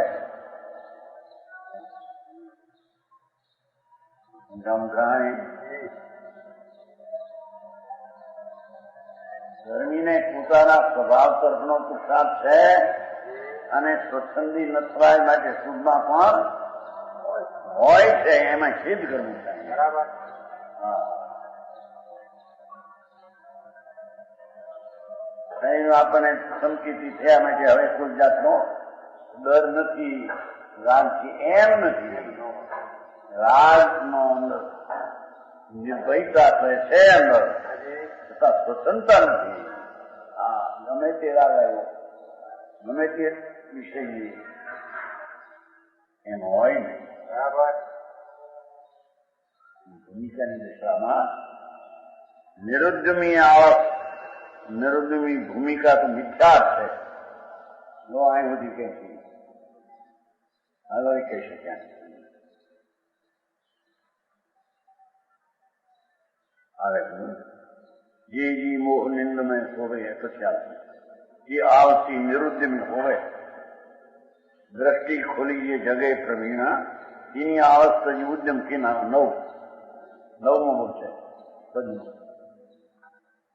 Speaker 1: ધર્મીને પોતાના સ્વભાવ તરફનો પુરુષાર્થ છે અને સ્વચ્છંદી નથવાય માટે શુભમાં પણ હોય છે, એમાં સિદ્ધ કરવું થાય. બરાબર. આપણને સંકેતી થયા માટે હવે કોઈ જાતનો ડર નથી રાગથી, એમ નથી. રાગનો અંદર નિર્ભયતા છે અંદર, છતાં સ્વતંત્રતા નથી. ગમે તે રાગ આવ્યો, ગમે તે વિષય એમ હોય ને. બરાબર. ભૂમિકાની દિશામાં નિરુદ્ધમી આવક, નિરુદ્ધમી ભૂમિકા તો મિથ્યા છે. નો અહીં સુધી કે આગળ કહી શક્યા. આવે જે જી મોહ નિંદ में होवे पश्चात ये आवसी निरुद्ध में होवे दृष्टि खोली ये जगह प्रवीणा इन्हीं अवस्था उद्यम की नाम નવમો બોલ છે.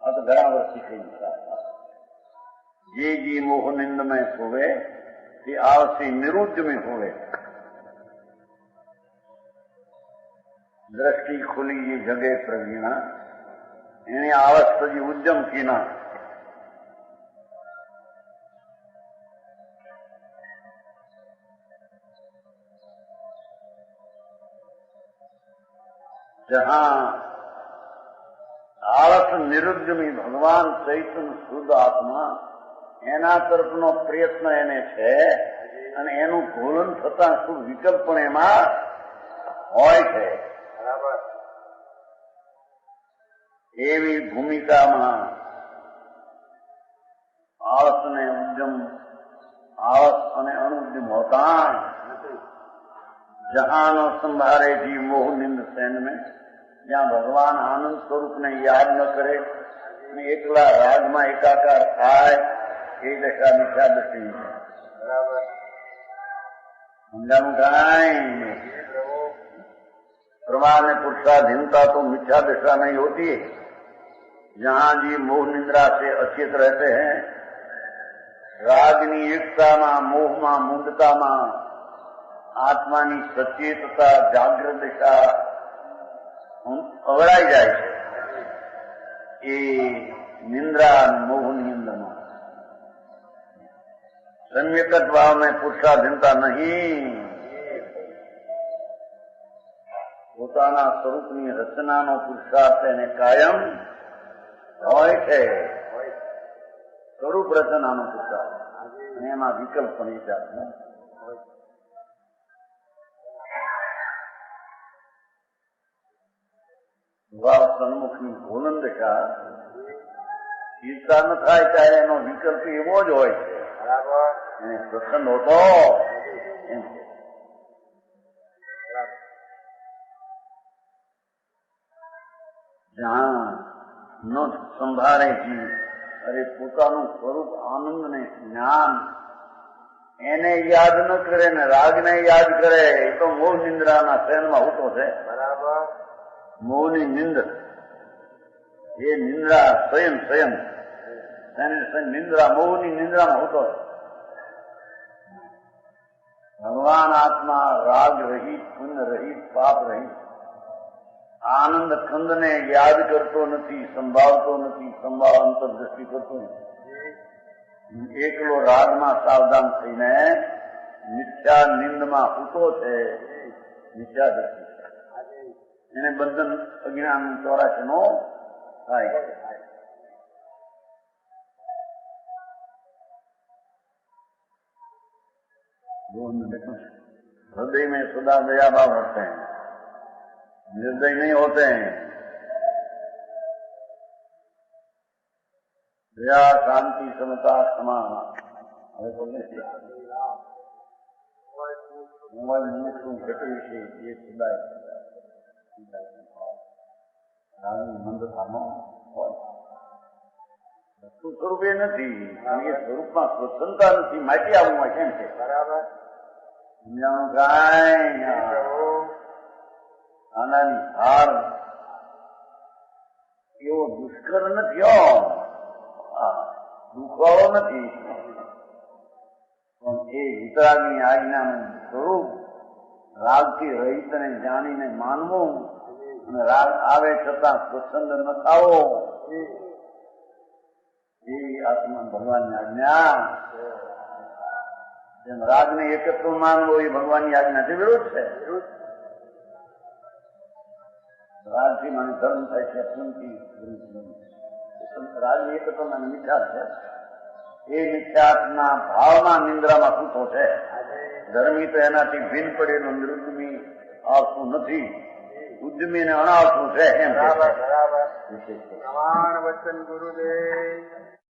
Speaker 1: આ તો ઘણા વર્ષથી કહી જે જી મોહ નિંદ में होवे ये आवसी निरुद्ध में होवे दृष्टि खुली ये जगह प्रवीणा एने अवस्था जी उद्यम कीना. जहां आळस निरुद्धमी भगवान चैतन्य शुद्ध आत्मा एना तरफनो प्रयत्न एने छे અને એનું ઘોલન થતા શું વિકલ્પ પણ એમાં હોય છે. બરાબર. એવી ભૂમિકામાં આળસ અને ઉદ્યમ, આળસ અને અનુદ્યમ હોતા જહાનો સંભારે જી મોહ નિંદ સેન में જ્યાં ભગવાન આનંદ સ્વરૂપને યાદ ન કરે અને એકલા રાગમાં એકાકાર થાય એ દશા મિથ્યા દ્રષ્ટિ છે. બરાબર. સમજાનું કાંઈ प्रमाण में पुरुषाधीनता तो मिथ्या दशा नहीं होती है. जहां जी मोह निंद्रा से अचेत रहते हैं, रागनी एकताમાં, મોહમાં, મૂંઢતામાં આત્માની સચેતતા, જાગ્રત દિશા અવળાઈ જાય છે. એ નિંદ્રા મોહની અંદરમાં सम्यक भाव में पुरुषाधीनता नहीं, પોતાના સ્વરૂપની રચનાનો પુરુષાર્થ એને કાયમ હોય છે. સ્વરૂપ રચનાનો પુરુષાર્થ અને એમાં વિકલ્પ પણ એ જાતનો ભાવ સન્મુખની ભોલન દશા ઈચ્છા ન થાય ત્યારે એનો વિકલ્પ એવો જ હોય છે. એને પ્રસન્ન હોતો એમ છે. જ્યાં ન સંભાળે જીવ, અરે પોતાનું સ્વરૂપ આનંદ ને જ્ઞાન એને યાદ ન કરે ને રાગને યાદ કરે એ તો મોહ નિંદ્રાના શહેરમાં હોતો છે. બરાબર. મોહની નિંદ્ર એ નિંદ્રા સ્વયં નિંદ્રા મોહની નિંદ્રામાં હોતો છે. ભગવાન આત્મા રાગ રહિત, પુણ્ય રહિત, પાપ રહિત આનંદ ખંડને યાદ કરતો નથી, સંભાળતો નથી, સંભાળ અંતરદ્રષ્ટિ કરતો નથી. એકલો રાગમાં સાવધાન થઈને મિથ્યા નિંદમાં સૂતો છે. મિથ્યા દ્રષ્ટિ એને બંધન અજ્ઞાન 84 નો થાય. हृदय में सदा दया भाव रखते हैं, निर्दय नहीं होते हैं. दया, शांति, समता, क्षमा હવે બોલે છે ઘટી છે એ સદાય મંદતાનો હોય. વસ્તુ સ્વરૂપે નથી, એ સ્વરૂપમાં સ્વતંત્રતા નથી. માટી આવવું કેમ છે? બરાબર. આનાની હાર એવો દુષ્કર નથી. દુખવાળો નથી, પણ એ વિતરાગની આજ્ઞાનું સ્વરૂપ રાગથી રહિતને જાણીને માનવું અને રાગ આવે છતાં સ્વચ્છંદ ન થાવો, એવી આત્મા ભગવાનની આજ્ઞા. જેમ રાગને એકત્વ માનવો એ ભગવાનની આજ્ઞાથી વિરુદ્ધ છે. રાગથી મને ધર્મ થાય છે, અસંથી રાગની એકત્વમાં મિથ્યાત છે. એ મિથ્યાતના ભાવમાં નિંદ્રામાં સૂતો છે. ધર્મી તો એનાથી ભિન્ન પડેલું નિરુદ્ધમી આવતું નથી, ઉદ્યમી ને અણાવતું છે. એમ
Speaker 2: બરાબર. પ્રમાણ વચન ગુરુદેવ.